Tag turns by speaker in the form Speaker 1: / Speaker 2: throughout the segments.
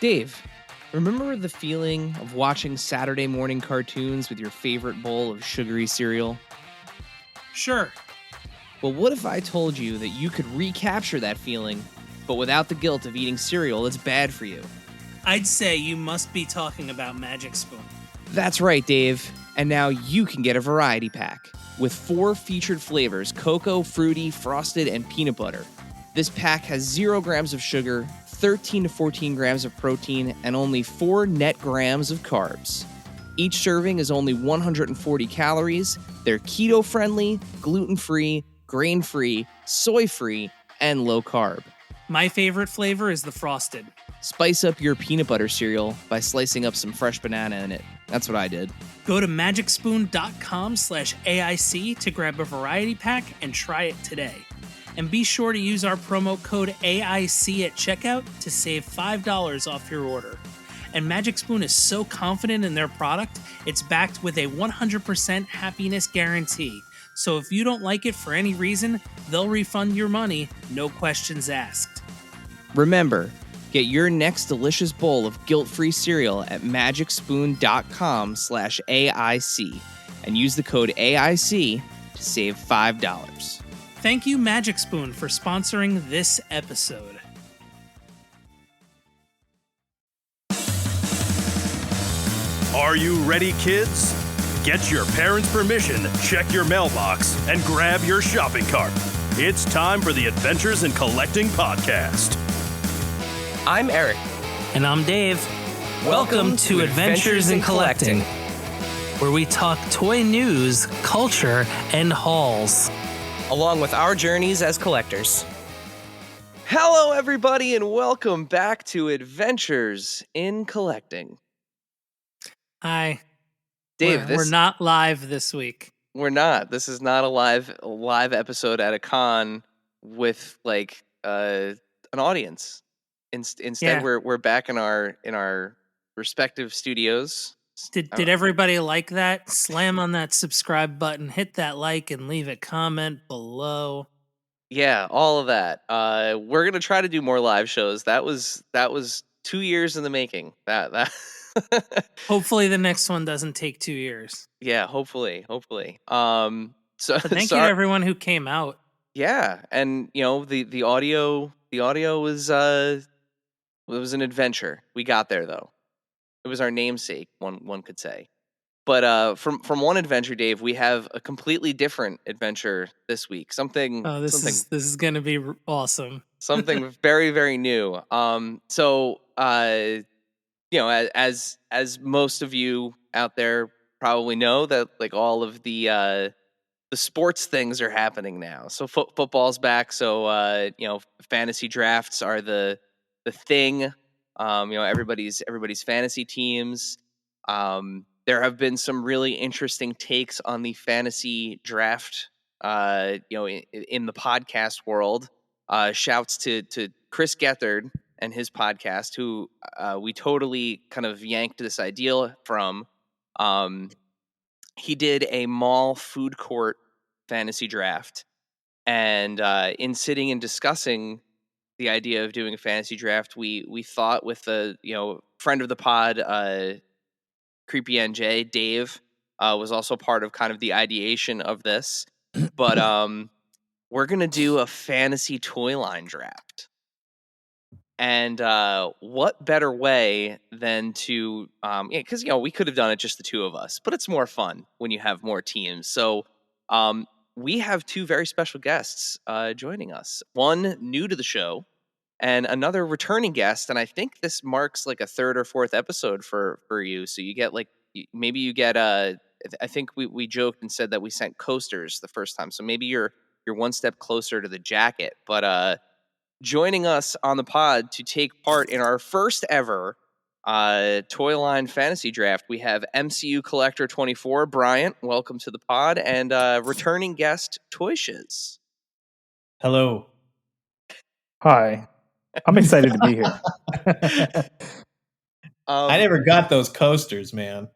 Speaker 1: Dave, remember the feeling of watching Saturday morning cartoons with your favorite bowl of sugary cereal?
Speaker 2: Sure.
Speaker 1: Well, what if I told you that you could recapture that feeling, but without the guilt of eating cereal that's bad for you?
Speaker 2: I'd say you must be talking about Magic Spoon.
Speaker 1: That's right, Dave. And now you can get a variety pack with 4 featured flavors: cocoa, fruity, frosted, and peanut butter. This pack has 0 grams of sugar, 13 to 14 grams of protein, and only 4 net grams of carbs. Each serving is only 140 calories. They're keto-friendly, gluten-free, grain-free, soy-free, and low-carb.
Speaker 2: My favorite flavor is the frosted.
Speaker 1: Spice up your peanut butter cereal by slicing up some fresh banana in it. That's what I did.
Speaker 2: Go to MagicSpoon.com/AIC to grab a variety pack and try it today. And be sure to use our promo code AIC at checkout to save $5 off your order. And Magic Spoon is so confident in their product, it's backed with a 100% happiness guarantee. So if you don't like it for any reason, they'll refund your money, no questions asked.
Speaker 1: Remember, get your next delicious bowl of guilt-free cereal at MagicSpoon.com/AIC and use the code AIC to save $5.
Speaker 2: Thank you, Magic Spoon, for sponsoring this episode.
Speaker 3: Are you ready, kids? Get your parents' permission, check your mailbox, and grab your shopping cart. It's time for the Adventures in Collecting podcast.
Speaker 4: I'm Eric.
Speaker 2: And I'm Dave. Welcome to Adventures in Collecting, where we talk toy news, culture, and hauls,
Speaker 4: Along with our journeys as collectors.
Speaker 1: Hello, everybody, and welcome back to Adventures in Collecting.
Speaker 2: Hi.
Speaker 1: Dave,
Speaker 2: we're not live this week.
Speaker 1: We're not. This is not a live episode at a con with like an audience. Instead, we're back in our respective studios.
Speaker 2: Did everybody like that? Slam on that subscribe button, hit that like, and leave a comment below.
Speaker 1: Yeah, all of that. We're gonna try to do more live shows. That was 2 years in the making. That.
Speaker 2: Hopefully the next one doesn't take 2 years.
Speaker 1: Yeah, hopefully. So
Speaker 2: but thank you to everyone who came out.
Speaker 1: Yeah, and the audio was it was an adventure. We got there though. It was our namesake, one could say. But from one adventure, Dave, we have a completely different adventure this week.
Speaker 2: This is going to be awesome.
Speaker 1: Something very, very new. As most of you out there probably know, that like all of the sports things are happening now. So football's back. So fantasy drafts are the thing. Everybody's fantasy teams. There have been some really interesting takes on the fantasy draft. In the podcast world. Shouts to Chris Gethard and his podcast, who we totally kind of yanked this idea from. He did a mall food court fantasy draft, and in sitting and discussing the idea of doing a fantasy draft, we thought with a friend of the pod, Creepy NJ, Dave, was also part of kind of the ideation of this. But we're gonna do a fantasy toy line draft. And what better way than to, because we could have done it just the two of us, but it's more fun when you have more teams. So we have 2 very special guests joining us. One new to the show, and another returning guest. And I think this marks like a 3rd or 4th episode for you. So you get I think we joked and said that we sent coasters the first time. So maybe you're one step closer to the jacket. But joining us on the pod to take part in our first ever toy line fantasy draft, we have MCUCollector24. Bryant, welcome to the pod, and returning guest ToyShiz.
Speaker 5: Hello. Hi. I'm excited to be here. I never got those coasters, man.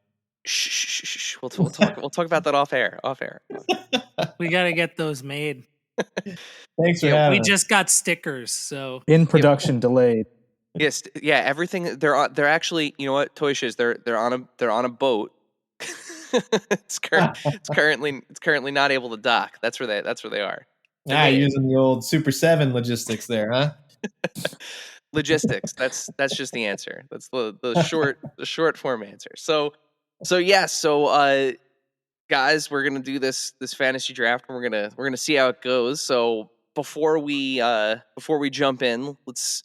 Speaker 1: Shh. We'll talk about that off air.
Speaker 2: We got to get those made.
Speaker 5: Thanks for having
Speaker 2: We
Speaker 5: us.
Speaker 2: just got stickers, so
Speaker 5: In production delayed.
Speaker 1: Yes, yeah, everything they're actually, you know what, ToyShiz, they're on a boat. It's currently not able to dock. That's where they are. They're waiting.
Speaker 5: Using the old Super 7 logistics there, huh?
Speaker 1: Logistics. That's just the answer. That's the short form answer. So yeah, guys, we're gonna do this fantasy draft, and we're gonna see how it goes. So before we jump in, let's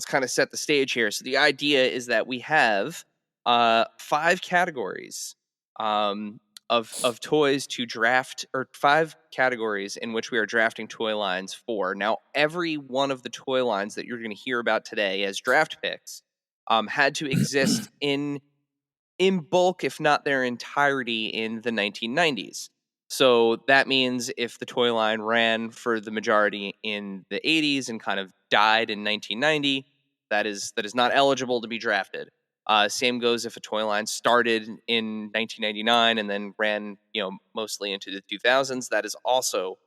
Speaker 1: kind of set the stage here. So the idea is that we have 5 categories of toys to draft, or 5 categories in which we are drafting toy lines for. Now, every one of the toy lines that you're going to hear about today as draft picks had to exist in bulk, if not their entirety, in the 1990s. So that means if the toy line ran for the majority in the 80s and kind of died in 1990, that is not eligible to be drafted. Same goes if a toy line started in 1999 and then ran, mostly into the 2000s. That is also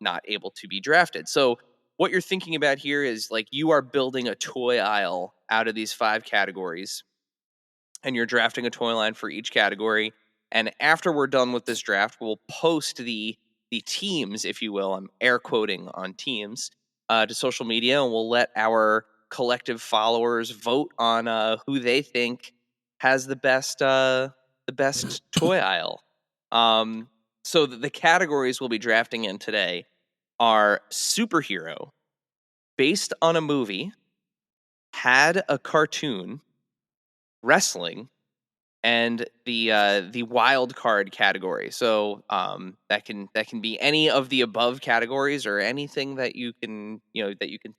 Speaker 1: not able to be drafted. So what you're thinking about here is, like, you are building a toy aisle out of these 5 categories, and you're drafting a toy line for each category. And after we're done with this draft, we'll post the teams, if you will. I'm air quoting on teams, to social media, and we'll let our collective followers vote on who they think has the best toy aisle. So the categories we'll be drafting in today are superhero, based on a movie, had a cartoon, wrestling, and the wild card category. So that can be any of the above categories, or anything that you can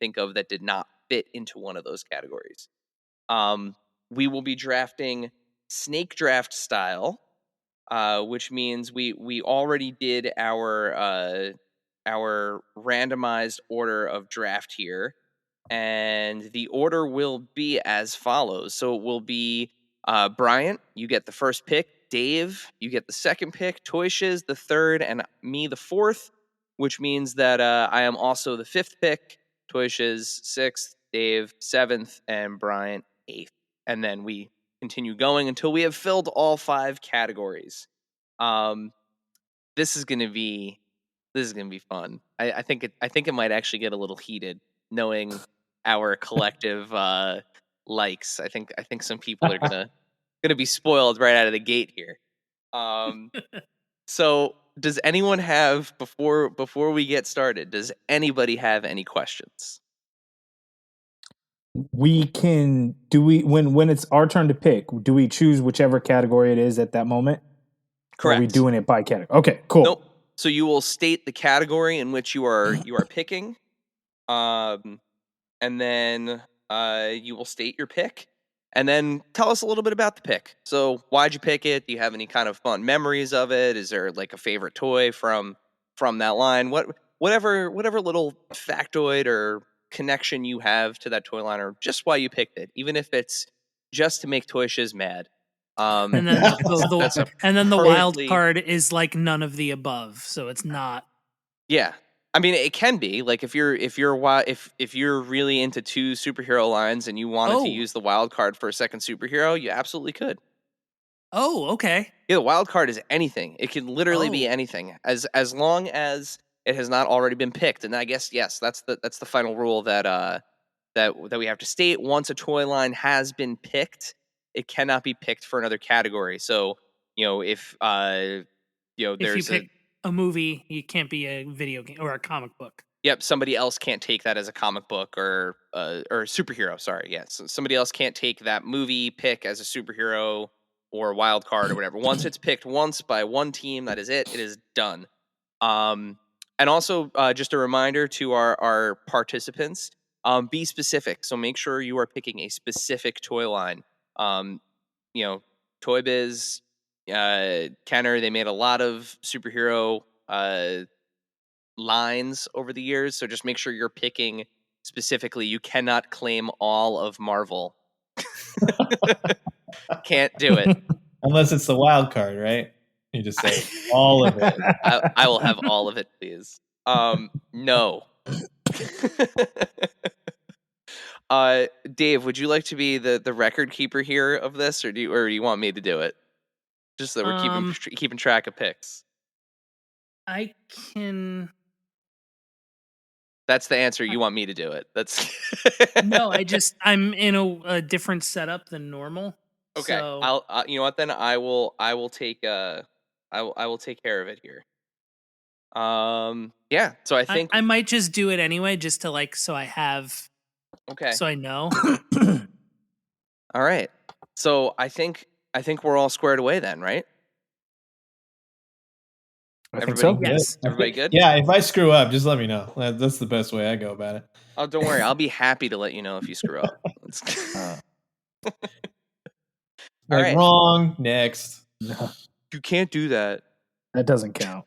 Speaker 1: think of that did not fit into one of those categories. We will be drafting snake draft style, which means we already did our randomized order of draft here, and the order will be as follows. So it will be Bryant, you get the first pick. Dave, you get the second pick. ToyShiz, the third, and me, the fourth, which means that I am also the 5th pick. ToyShiz, 6th, Dave, 7th, and Bryant, 8th. And then we continue going until we have filled all 5 categories. This is gonna be fun. I think it might actually get a little heated, knowing our collective likes. I think some people are gonna be spoiled right out of the gate here. So does anyone have, before we get started, does anybody have any questions?
Speaker 5: When it's our turn to pick, do we choose whichever category it is at that moment? Or are we
Speaker 1: Correct.
Speaker 5: doing it by category? Okay, cool.
Speaker 1: Nope. So you will state the category in which you are picking, and then you will state your pick, and then tell us a little bit about the pick. So why'd you pick it? Do you have any kind of fun memories of it? Is there like a favorite toy from that line? Whatever little factoid or connection you have to that toy line, or just why you picked it, even if it's just to make ToyShiz mad.
Speaker 2: And then
Speaker 1: that's a
Speaker 2: the wild
Speaker 1: perfectly-
Speaker 2: card is like none of the above, so it's not.
Speaker 1: Yeah. I mean, it can be like, if you're really into 2 superhero lines and you wanted to use the wild card for a second superhero, you absolutely could.
Speaker 2: Oh, okay.
Speaker 1: Yeah, the wild card is anything. It can literally be anything, as long as it has not already been picked. And I guess, yes, that's the final rule that we have to state. Once a toy line has been picked, it cannot be picked for another category. So, if
Speaker 2: if you pick a movie, you can't be a video game or a comic book.
Speaker 1: Yep, somebody else can't take that as a comic book or superhero. Sorry, yes, somebody else can't take that movie pick as a superhero or wild card or whatever. Once it's picked once by one team, that is it. It is done. And also, just a reminder to our participants: be specific. So make sure you are picking a specific toy line. Toy Biz, Kenner, they made a lot of superhero lines over the years, so just make sure you're picking specifically. You cannot claim all of Marvel. Can't do it.
Speaker 5: Unless it's the wild card, right? You just say all of it.
Speaker 1: I will have all of it, please. No. Dave, would you like to be the record keeper here of this, or do you want me to do it? Just so that we're keeping track of picks.
Speaker 2: I can.
Speaker 1: That's the answer. You want me to do it? That's
Speaker 2: No, I'm in a different setup than normal.
Speaker 1: okay.
Speaker 2: So
Speaker 1: I'll you know what then I will take I will take care of it here. Yeah. So I think
Speaker 2: I might just do it anyway, just to so I have
Speaker 1: okay.
Speaker 2: so I know.
Speaker 1: All right. So I think we're all squared away then, right?
Speaker 5: I think
Speaker 1: Everybody,
Speaker 5: so.
Speaker 2: Yes.
Speaker 1: everybody good?
Speaker 6: Yeah, if I screw up, just let me know. That's the best way I go about it.
Speaker 1: Oh, don't worry. I'll be happy to let you know if you screw up. All right.
Speaker 6: Wrong. Next.
Speaker 5: No,
Speaker 1: You can't do that.
Speaker 5: that doesn't count.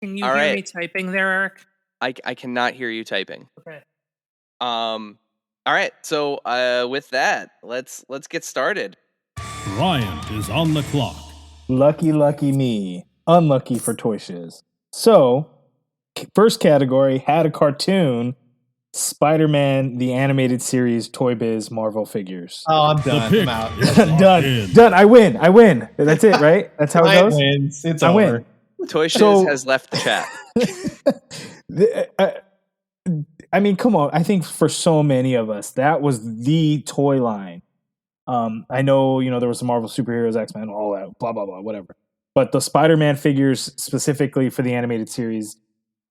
Speaker 2: Can you
Speaker 1: All
Speaker 2: hear
Speaker 1: right.
Speaker 2: me typing there, Eric?
Speaker 1: I cannot hear you typing.
Speaker 2: Okay.
Speaker 1: All right. So with that, let's get started.
Speaker 3: Ryan is on the clock.
Speaker 5: Lucky me. Unlucky for ToyShiz. So, first category had a cartoon. Spider-Man, the animated series, Toy Biz, Marvel figures.
Speaker 6: Oh, I'm done. I'm out.
Speaker 5: Done. I win. That's it, right? That's how it goes.
Speaker 6: Wins. It's
Speaker 5: I
Speaker 6: over.
Speaker 5: win.
Speaker 1: ToyShiz has left the chat.
Speaker 5: I mean, come on. I think for so many of us, that was the toy line. I know, there was some Marvel superheroes, X-Men, all that, blah, blah, blah, whatever. But the Spider-Man figures specifically for the animated series,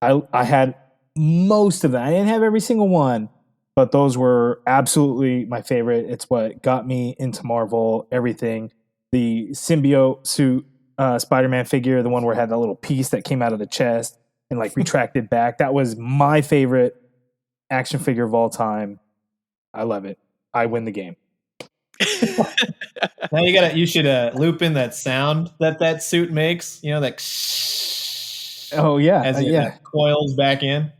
Speaker 5: I had most of them. I didn't have every single one, but those were absolutely my favorite. It's what got me into Marvel, everything. The symbiote suit Spider-Man figure, the one where it had that little piece that came out of the chest and retracted back. That was my favorite action figure of all time. I love it. I win the game.
Speaker 6: Now you should loop in that sound that suit makes. That.
Speaker 5: Oh yeah,
Speaker 6: as it coils back in.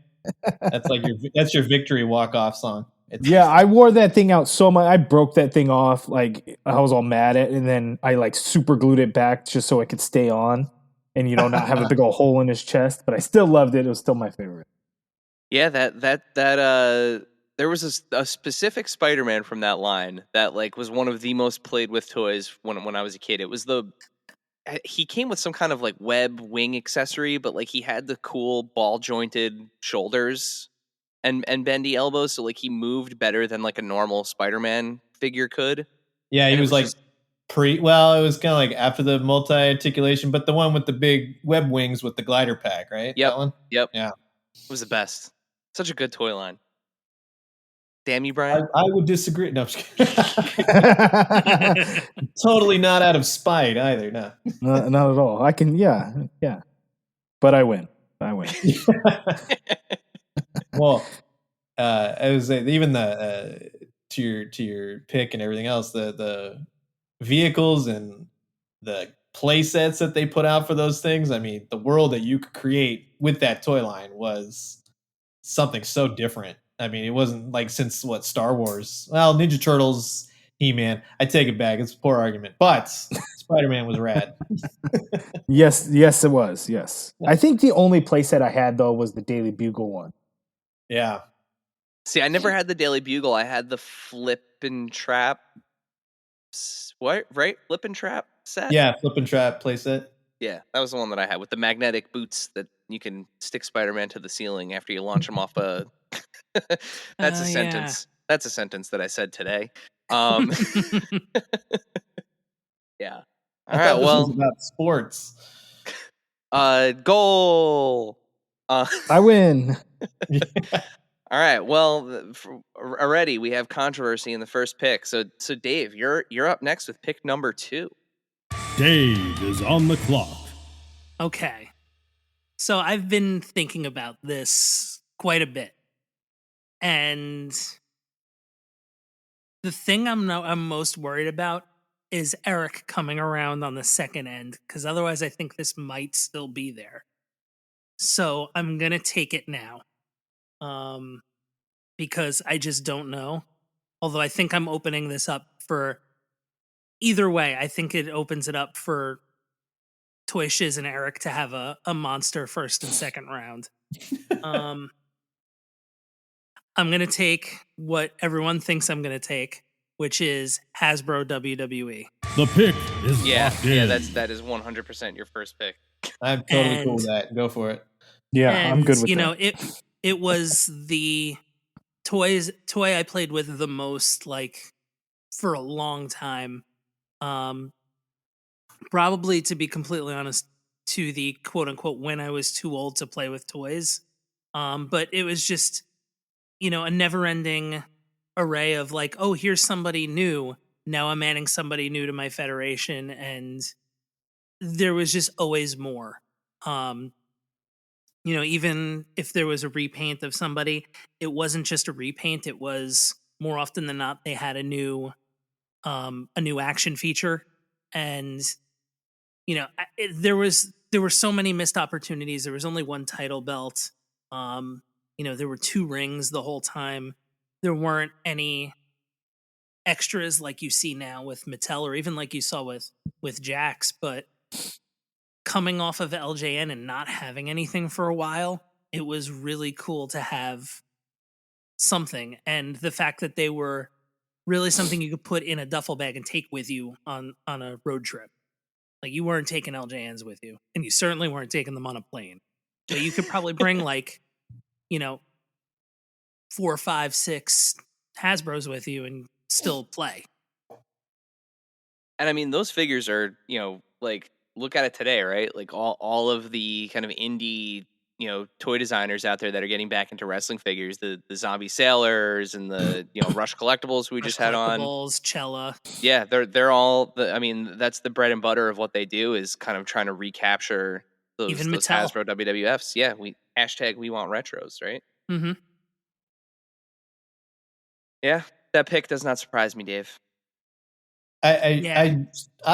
Speaker 6: That's your victory walk-off song.
Speaker 5: Yeah, I wore that thing out so much. I broke that thing off. I was all mad at it, and then I super glued it back just so it could stay on and not have a big old hole in his chest. But I still loved it. It was still my favorite.
Speaker 1: Yeah, that there was a specific Spider-Man from that line that was one of the most played with toys when I was a kid. It was he came with some kind of web wing accessory, but he had the cool ball jointed shoulders and bendy elbows, so he moved better than a normal Spider-Man figure could.
Speaker 6: Yeah, he was it was kind of after the multi-articulation, but the one with the big web wings with the glider pack, right?
Speaker 1: Yep.
Speaker 6: That one?
Speaker 1: Yep.
Speaker 6: Yeah.
Speaker 1: It was the best. Such a good toy line. Damn you, Brian.
Speaker 6: I would disagree. No, I'm just kidding. Totally not out of spite either. No.
Speaker 5: Not at all. I can, yeah. But I win.
Speaker 6: Well, I was even the to your pick and everything else, the vehicles and the play sets that they put out for those things. I mean, the world that you could create with that toy line was something so different. I mean, it wasn't since Star Wars. Well, Ninja Turtles, He-Man. I take it back. It's a poor argument, but Spider-Man was rad.
Speaker 5: Yes, it was. Yes, I think the only playset I had though was the Daily Bugle one.
Speaker 6: Yeah.
Speaker 1: See, I never had the Daily Bugle. I had the Flip and Trap. What? Right? Flip and Trap set?
Speaker 6: Yeah, Flip and Trap playset.
Speaker 1: Yeah, that was the one that I had with the magnetic boots that you can stick Spider-Man to the ceiling after you launch him off a... That's a sentence. Yeah. That's a sentence that I said today. Yeah. All right,
Speaker 6: this was about sports.
Speaker 1: Goal.
Speaker 5: I win.
Speaker 1: All right. Well, already we have controversy in the first pick. So Dave, you're up next with pick number 2.
Speaker 3: Dave is on the clock.
Speaker 2: Okay. So I've been thinking about this quite a bit. And the thing I'm most worried about is Eric coming around on the second end, because otherwise I think this might still be there. So I'm going to take it now. Because I just don't know. Although I think I'm opening this up for either way. I think it opens it up for ToyShiz and Eric to have a monster first and second round. I'm going to take what everyone thinks I'm going to take, which is Hasbro WWE.
Speaker 3: The pick is
Speaker 1: Yeah,
Speaker 3: locked in.
Speaker 1: yeah, that is 100% your first pick.
Speaker 6: I'm totally cool
Speaker 2: And-
Speaker 6: with that. Go for it.
Speaker 5: Yeah,
Speaker 2: and,
Speaker 5: I'm good with
Speaker 2: you
Speaker 5: that.
Speaker 2: know, it was the toy I played with the most, like, for a long time. Probably, to be completely honest, to the quote unquote when I was too old to play with toys. But it was just, a never ending array of like, oh, here's somebody new. Now I'm adding somebody new to my federation, and there was just always more. Even if there was a repaint of somebody, it wasn't just a repaint. It was more often than not they had a new action feature, and there were so many missed opportunities. There was only one title belt. There were 2 rings the whole time. There weren't any extras like you see now with Mattel, or even like you saw with Jax. But coming off of LJN and not having anything for a while, it was really cool to have something. And the fact that they were really something you could put in a duffel bag and take with you on a road trip. Like, you weren't taking LJNs with you, and you certainly weren't taking them on a plane. But you could probably bring 4, 5, 6 Hasbros with you and still play.
Speaker 1: And I mean, those figures are, like, look at it today, right? Like all of the kind of indie, toy designers out there that are getting back into wrestling figures, the Zombie Sailors and the, Rush Collectibles who we just had on.
Speaker 2: Cella.
Speaker 1: Yeah, they're all I mean, that's the bread and butter of what they do, is kind of trying to recapture those Hasbro WWFs. Yeah, we want retros, right?
Speaker 2: Mm-hmm.
Speaker 1: Yeah, that pick does not surprise me, Dave.
Speaker 6: I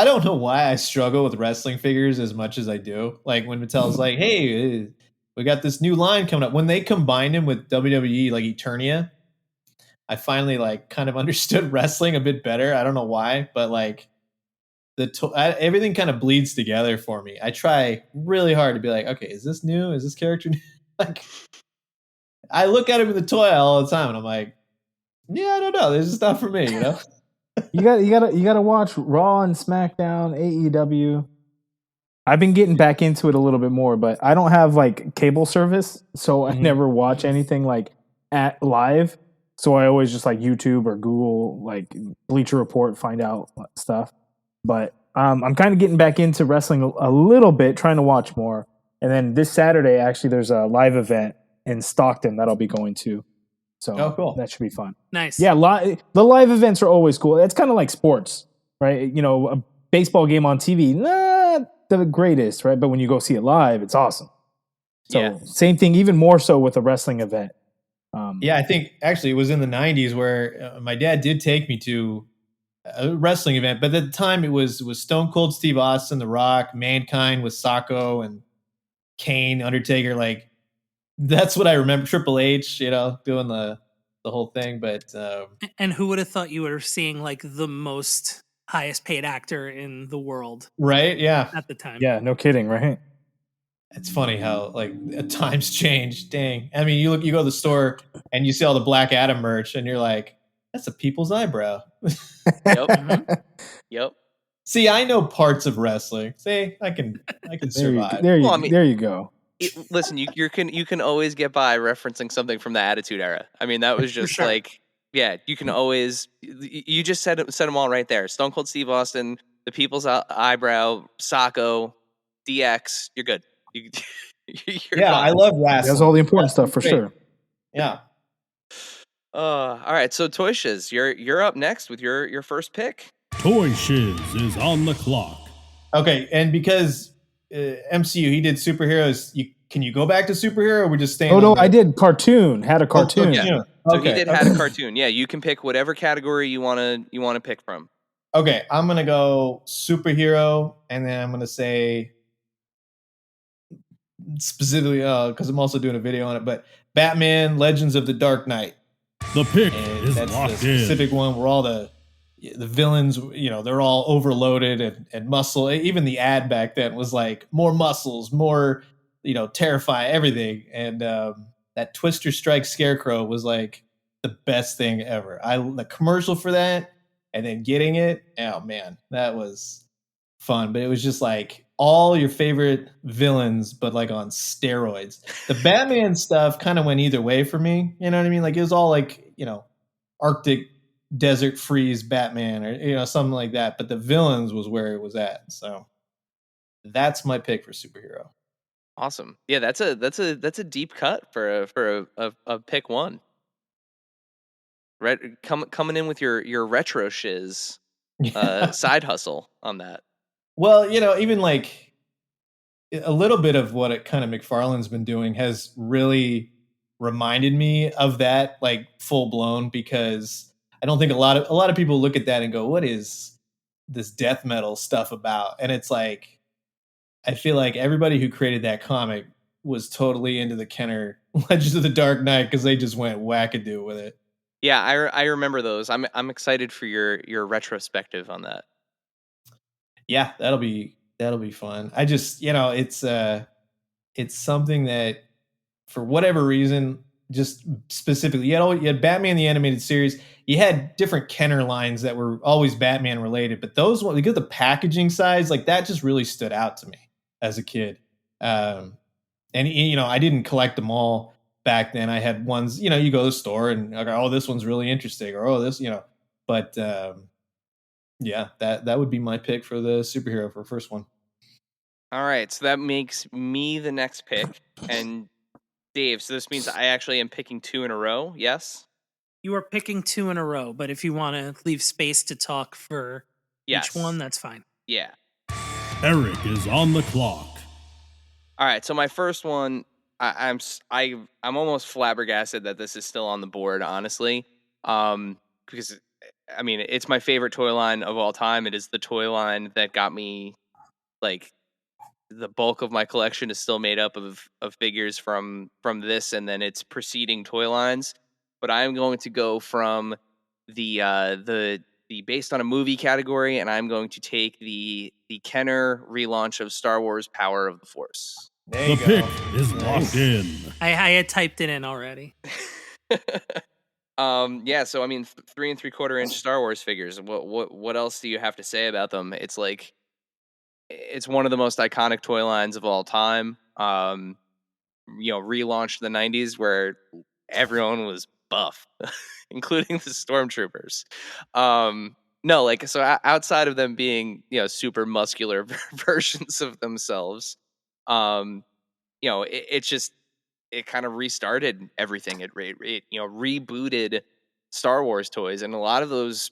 Speaker 6: don't know why I struggle with wrestling figures as much as I do. Like when Mattel's like, "Hey, we got this new line coming up." When they combined him with WWE, like Eternia, I finally kind of understood wrestling a bit better. I don't know why, but like everything kind of bleeds together for me. I try really hard to be like, okay, is this new? Is this character new? Like, I look at him in the toy aisle all the time, and I'm like, yeah, I don't know. This is not for me,
Speaker 5: You gotta watch Raw and SmackDown, AEW. I've been getting back into it a little bit more, but I don't have like cable service, so I never watch anything like at live. So I always just like YouTube or Google, like Bleacher Report, find out stuff. But I'm kind of getting back into wrestling a little bit, trying to watch more. And then this Saturday, actually, there's a live event in Stockton that I'll be going to. So
Speaker 6: cool.
Speaker 5: That should be fun.
Speaker 2: Nice.
Speaker 5: Yeah, the live events are always cool. It's kind of like sports, right? A baseball game on TV, not the greatest, right? But when you go see it live, it's awesome. So Same thing, even more so with a wrestling event.
Speaker 6: I think actually it was in the 90s where my dad did take me to a wrestling event, but at the time it was Stone Cold Steve Austin, The Rock, Mankind with Sacco and Kane, Undertaker. Like, that's what I remember. Triple H, doing the whole thing. But
Speaker 2: and who would have thought you were seeing like the most highest paid actor in the world?
Speaker 6: Right? Yeah.
Speaker 2: At the time.
Speaker 5: Yeah, no kidding, right?
Speaker 6: It's funny how times change. Dang. I mean, you go to the store and you see all the Black Adam merch, and you're like, that's a people's eyebrow.
Speaker 1: Yep. Yep.
Speaker 6: See, I know parts of wrestling. See, I can survive.
Speaker 5: There you go.
Speaker 1: Listen, you can always get by referencing something from the Attitude Era. I mean, that was just you can always. You just said them all right there. Stone Cold Steve Austin, the People's Eyebrow, Sacco, DX. You're good. You're fine.
Speaker 6: I love wrestling.
Speaker 5: That's all the important stuff for sure.
Speaker 6: Yeah.
Speaker 1: All right. So ToyShiz, you're up next with your first pick.
Speaker 3: ToyShiz is on the clock.
Speaker 6: Okay, and because MCU, he did superheroes. Can you go back to superhero, or we're just staying?
Speaker 5: Oh no, I did cartoon. Had a cartoon.
Speaker 1: Yeah. So he had a cartoon. Yeah, you can pick whatever category you want to pick from.
Speaker 6: Okay, I'm gonna go superhero, and then I'm gonna say specifically because I'm also doing a video on it. But Batman: Legends of the Dark Knight.
Speaker 3: The pick
Speaker 6: and
Speaker 3: is
Speaker 6: that's
Speaker 3: locked
Speaker 6: the specific one where all the villains, they're all overloaded and muscle. Even the ad back then was like more muscles, more, terrifying, everything. And that Twister Strike Scarecrow was like the best thing ever. The commercial for that and then getting it, oh man, that was fun. But it was just like all your favorite villains, but like on steroids. The Batman stuff kind of went either way for me. You know what I mean? Like it was all like, Arctic desert freeze Batman or something like that. But the villains was where it was at. So that's my pick for superhero.
Speaker 1: Awesome. Yeah, that's a deep cut for a pick one. Coming in with your retro shiz side hustle on that.
Speaker 6: Well, even like a little bit of what kind of McFarlane's been doing has really reminded me of that, like full blown, because I don't think a lot of people look at that and go, "What is this death metal stuff about?" And it's like, I feel like everybody who created that comic was totally into the Kenner Legends of the Dark Knight because they just went wackadoo with it.
Speaker 1: Yeah, I remember those. I'm excited for your retrospective on that.
Speaker 6: Yeah, that'll be fun. I just, it's something that for whatever reason, just specifically, you had Batman the Animated Series. You had different Kenner lines that were always Batman related, but those ones, because the packaging size, like that just really stood out to me as a kid. And I didn't collect them all back then. I had ones, you go to the store and like, oh, this one's really interesting, or oh, this, but yeah, that would be my pick for the superhero for first one.
Speaker 1: All right, so that makes me the next pick, and Dave. So this means I actually am picking two in a row. Yes.
Speaker 2: You are picking two in a row, but if you want to leave space to talk for each one, that's fine.
Speaker 1: Yeah.
Speaker 3: Eric is on the clock.
Speaker 1: All right, so my first one, I'm almost flabbergasted that this is still on the board, honestly, because I mean it's my favorite toy line of all time. It is the toy line that got me, like, the bulk of my collection is still made up of figures from this and then its preceding toy lines. But I am going to go from the based on a movie category, and I'm going to take the Kenner relaunch of Star Wars Power of the Force.
Speaker 3: The pick is locked in.
Speaker 2: I had typed it in already.
Speaker 1: Yeah, so I mean 3 3/4 inch Star Wars figures. What else do you have to say about them? It's like, it's one of the most iconic toy lines of all time. Relaunched in the 90s where everyone was buff, including the stormtroopers. No, like, so outside of them being, super muscular versions of themselves, it kind of restarted everything. It rebooted Star Wars toys, and a lot of those,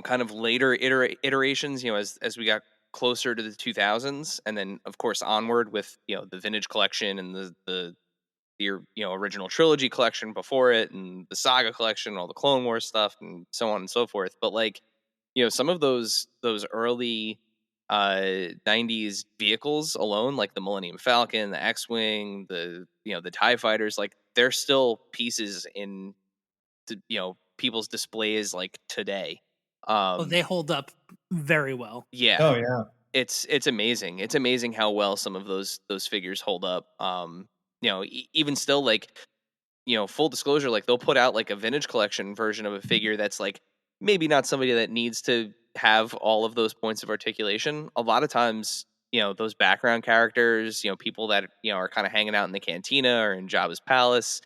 Speaker 1: kind of later iterations, as we got closer to the 2000s, and then of course onward with the vintage collection and the original trilogy collection before it, and the saga collection, all the Clone Wars stuff, and so on and so forth. But like, some of those early 90s vehicles alone, like the Millennium Falcon, the X-Wing, the TIE fighters, like they're still pieces in people's displays like today.
Speaker 2: They hold up very well.
Speaker 1: Yeah.
Speaker 6: Oh yeah.
Speaker 1: It's amazing. It's amazing how well some of those figures hold up. Even still, like, full disclosure, like they'll put out like a vintage collection version of a figure that's like maybe not somebody that needs to have all of those points of articulation. A lot of times, those background characters, people that are kind of hanging out in the cantina or in Jabba's palace,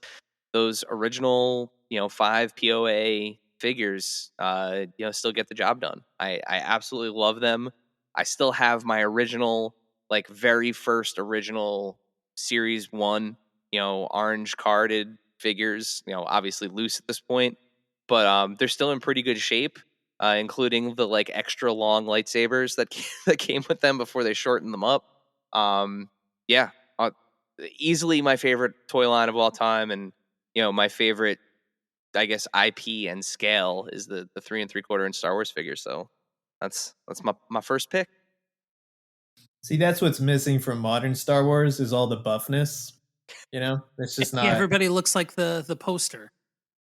Speaker 1: those original 5 POA figures still get the job done. I absolutely love them. I still have my original, like very first original Series 1 orange carded figures, obviously loose at this point, but they're still in pretty good shape, including the like extra long lightsabers that came with them before they shortened them up. Yeah, easily my favorite toy line of all time, and my favorite, I guess, IP and scale is the 3 3/4 inch Star Wars figure. So that's my first pick.
Speaker 6: See, that's what's missing from modern Star Wars is all the buffness. It's just not.
Speaker 2: Everybody looks like the poster.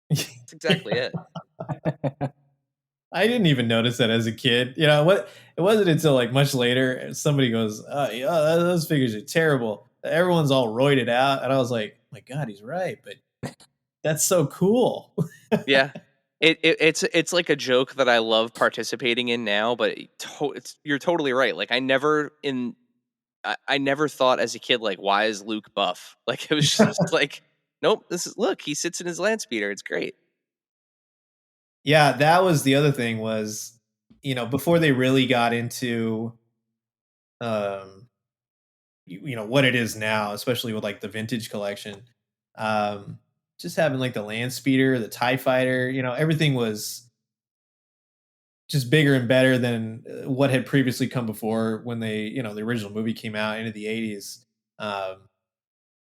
Speaker 1: That's exactly it.
Speaker 6: I didn't even notice that as a kid. What? It wasn't until like much later somebody goes, yeah, those figures are terrible. Everyone's all roided out, and I was like, my God, he's right. But That's so cool.
Speaker 1: Yeah. It's like a joke that I love participating in now, but you're totally right. Like I never thought as a kid, like, why is Luke buff? Like, it was just like, nope, look, he sits in his land speeder. It's great.
Speaker 6: Yeah, that was the other thing was, before they really got into, um, what it is now, especially with like the vintage collection, um, just having like the land speeder, the TIE fighter, everything was just bigger and better than what had previously come before when the original movie came out into the 80s. Um,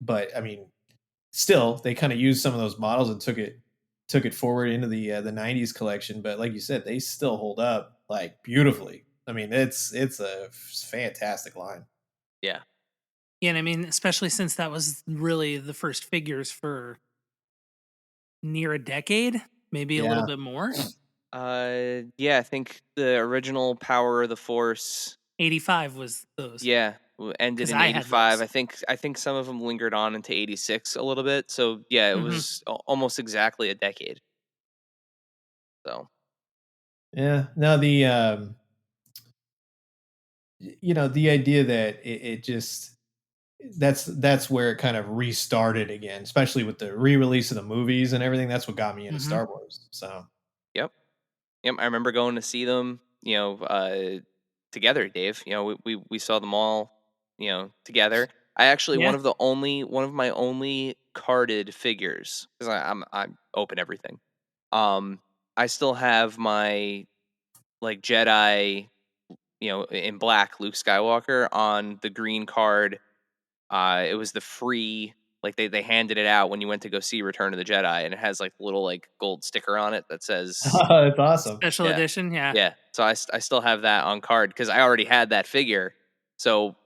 Speaker 6: but I mean, still they kind of used some of those models and took it forward into the 90s collection, but like you said, they still hold up like beautifully. I mean, it's a fantastic line.
Speaker 1: Yeah.
Speaker 2: Yeah, and I mean, especially since that was really the first figures for near a decade, maybe a little
Speaker 6: Yeah.
Speaker 2: bit more.
Speaker 1: Yeah, I think the original Power of the Force,
Speaker 2: 85 was those
Speaker 1: yeah, ended
Speaker 2: because
Speaker 1: in
Speaker 2: I had
Speaker 1: '85.
Speaker 2: those.
Speaker 1: I think some of them lingered on into '86 a little bit. So yeah, it
Speaker 2: Hmm.
Speaker 1: was almost exactly a decade. So
Speaker 6: Yeah. Now the idea that it just that's where it kind of restarted again, especially with the re-release of the movies and everything. That's what got me into
Speaker 2: Hmm.
Speaker 6: Star Wars. So
Speaker 1: yep, yep. I remember going to see them. Together, Dave. We saw them all. Together. I actually
Speaker 2: Yeah.
Speaker 1: one of my only carded figures because I open everything. I still have my like Jedi, in black Luke Skywalker on the green card. It was the free, like they handed it out when you went to go see Return of the Jedi, and it has like the little like gold sticker on it that says,
Speaker 6: that's awesome.
Speaker 2: Special
Speaker 1: yeah,
Speaker 2: edition. Yeah.
Speaker 1: yeah. So I still have that on card because I already had that figure. So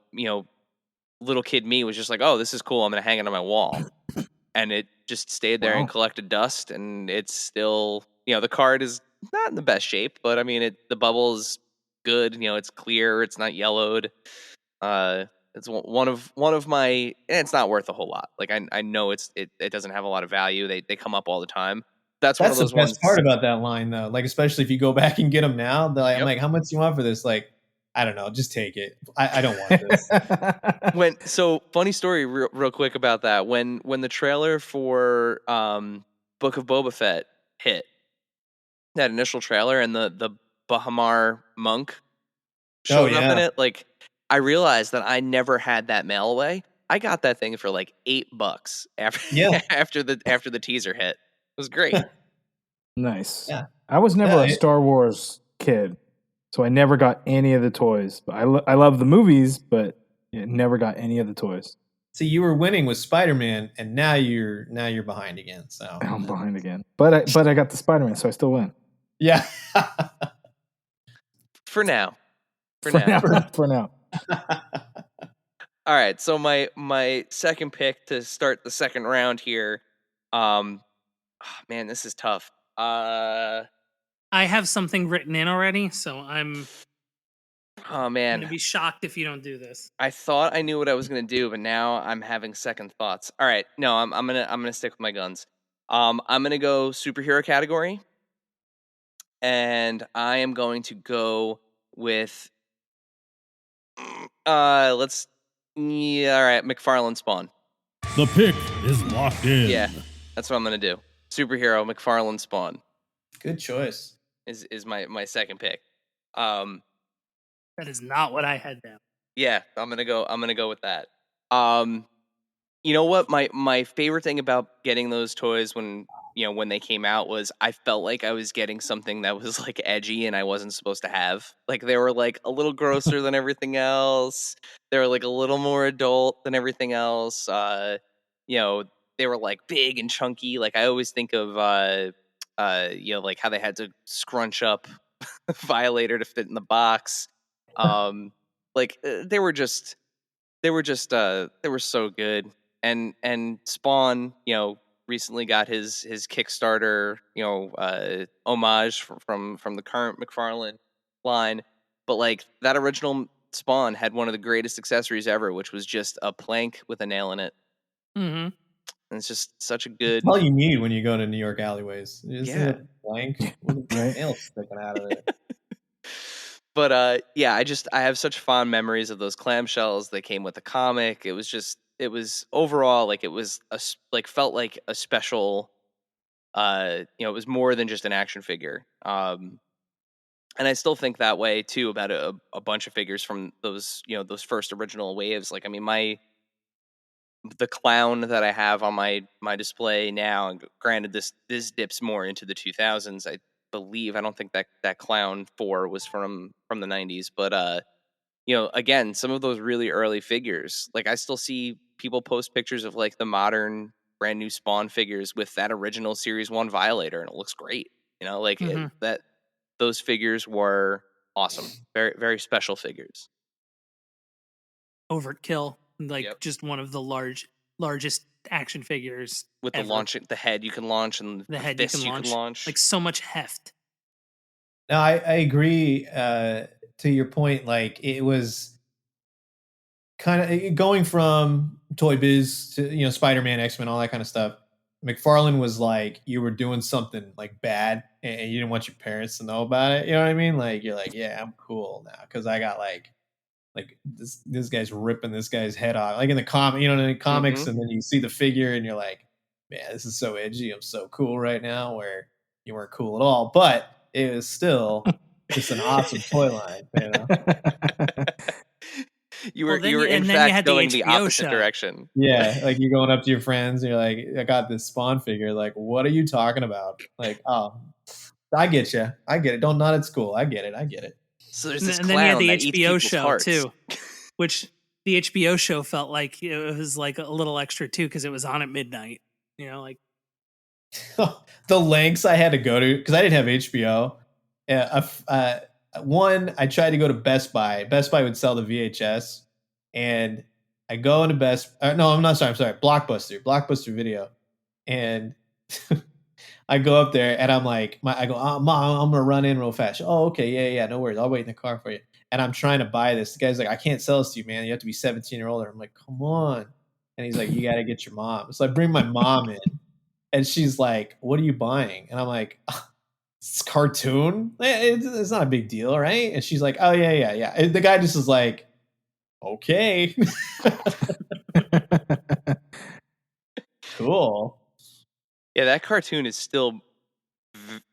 Speaker 1: little kid me was just like, oh, this is cool. I'm gonna hang it on my wall, and it just stayed there and
Speaker 5: Wow.
Speaker 1: collected dust, and it's still, the card is not in the best shape, but I mean the bubble is good. It's clear, it's not yellowed. uh it's one of my, and it's not worth a whole lot. Like I know it doesn't have a lot of value. They come up all the time. That's one of
Speaker 6: That's the
Speaker 1: those
Speaker 6: best part
Speaker 1: ones.
Speaker 6: about that line, though. Like, especially if you go back and get them now, I'm
Speaker 1: Yep.
Speaker 6: like, how much do you want for this? Like, I don't know, just take it. I don't want this.
Speaker 1: So funny story real quick about that. When the trailer for Book of Boba Fett hit, that initial trailer, and the Bahamar monk
Speaker 6: Oh
Speaker 1: showed up in
Speaker 6: yeah,
Speaker 1: it, like, I realized that I never had that mail away. I got that thing for like $8 after
Speaker 6: yeah,
Speaker 1: after the teaser hit. It was great.
Speaker 5: Nice.
Speaker 6: yeah,
Speaker 5: I was never
Speaker 6: yeah.
Speaker 5: a Star Wars kid, so I never got any of the toys. But I love the movies, but never got any of the toys.
Speaker 6: See, you were winning with Spider-Man, and now you're behind again. So
Speaker 5: I'm behind again. But I got the Spider-Man, so I still win.
Speaker 6: yeah.
Speaker 1: For now. For
Speaker 5: For
Speaker 1: now.
Speaker 5: now. For now.
Speaker 1: All right, so my second pick to start the second round here. Man, this is tough.
Speaker 2: I have something written in already, so I'm
Speaker 1: Oh
Speaker 2: going to
Speaker 1: man,
Speaker 2: be shocked if you don't do this.
Speaker 1: I thought I knew what I was gonna do, but now I'm having second thoughts. All right, no, I'm gonna stick with my guns. I'm gonna go superhero category, and I am going to go with let's, yeah, all right, McFarlane Spawn.
Speaker 3: The pick is locked in.
Speaker 1: Yeah, that's what I'm gonna do. Superhero McFarlane Spawn
Speaker 6: Good choice.
Speaker 1: is my second pick. Um,
Speaker 2: That is not what I had down.
Speaker 1: yeah, I'm gonna go with that. Um, You know what? My favorite thing about getting those toys when they came out was I felt like I was getting something that was like edgy and I wasn't supposed to have. Like they were like a little grosser than everything else. They were like a little more adult than everything else. You know, they were like big and chunky. Like I always think of like how they had to scrunch up Violator to fit in the box. Um, they were so good. And Spawn, recently got his Kickstarter, homage from the current McFarlane line. But like that original Spawn had one of the greatest accessories ever, which was just a plank with a nail in it.
Speaker 2: Hmm.
Speaker 1: And it's just such a
Speaker 6: That's
Speaker 1: good
Speaker 6: all you need when you go to New York alleyways. You just need
Speaker 1: yeah.
Speaker 6: a blank with a
Speaker 5: Right.
Speaker 6: nail sticking out of it.
Speaker 1: But yeah, I have such fond memories of those clamshells. They came with the comic. It was overall like it was like felt like a special it was more than just an action figure. And I still think that way too about a bunch of figures from those, those first original waves. Like I mean the clown that I have on my display now, and granted this dips more into the 2000s, I believe. I don't think that clown 4 was from the 90s, but again, some of those really early figures, like I still see people post pictures of like the modern brand new Spawn figures with that original Series 1 Violator, and it looks great. Like
Speaker 2: Mhm.
Speaker 1: that those figures were awesome. Very very special figures.
Speaker 2: Overkill,
Speaker 1: Yep.
Speaker 2: like just one of the largest action figures
Speaker 1: With
Speaker 2: ever.
Speaker 1: the head you can launch and
Speaker 2: The
Speaker 1: the
Speaker 2: head you can
Speaker 1: fists you can
Speaker 2: launch,
Speaker 1: launch.
Speaker 2: like so much heft.
Speaker 6: No, I agree to your point. Like it was kind of going from Toy Biz to Spider-Man, X-Men, all that kind of stuff. McFarlane was like you were doing something like bad and you didn't want your parents to know about it. You know what I mean? Like you're like, yeah, I'm cool now because I got like this guy's ripping this guy's head off, like in the comic, in the comics,
Speaker 1: Mhm.
Speaker 6: and then you see the figure and you're like, man, this is so edgy. I'm so cool right now. Where you weren't cool at all, but it was still just an awesome toy line.
Speaker 2: Well,
Speaker 1: You were in
Speaker 2: then you
Speaker 1: fact
Speaker 2: had the
Speaker 1: going the
Speaker 2: HBO
Speaker 1: opposite
Speaker 2: show.
Speaker 1: direction.
Speaker 6: Yeah, like you're going up to your friends and you're like, I got this Spawn figure. Like, what are you talking about? Like, oh, I get you. I get it. Don't not at school. I get it. I get it.
Speaker 1: So there's
Speaker 2: And
Speaker 1: this
Speaker 2: then you had
Speaker 1: clown
Speaker 2: the
Speaker 1: that eats
Speaker 2: HBO
Speaker 1: people's
Speaker 2: show
Speaker 1: hearts.
Speaker 2: too, which the HBO show felt like it was like a little extra too because it was on at midnight. Like
Speaker 6: The lengths I had to go to because I didn't have HBO. One, I tried to go to Best Buy. Best Buy would sell the VHS, and I go into no, I'm not sorry. I'm sorry. Blockbuster Video, and I go up there and I'm like, I go, Mom, I'm gonna run in real fast. Oh, okay, yeah, no worries. I'll wait in the car for you. And I'm trying to buy this. The guy's like, I can't sell this to you, man. You have to be 17 or older. I'm like, come on. And he's like, you got to get your mom. So I bring my mom in, and she's like, what are you buying? And I'm like, it's cartoon. It's not a big deal, right? And she's like, oh yeah. And the guy just is like, okay, cool.
Speaker 1: Yeah, that cartoon is still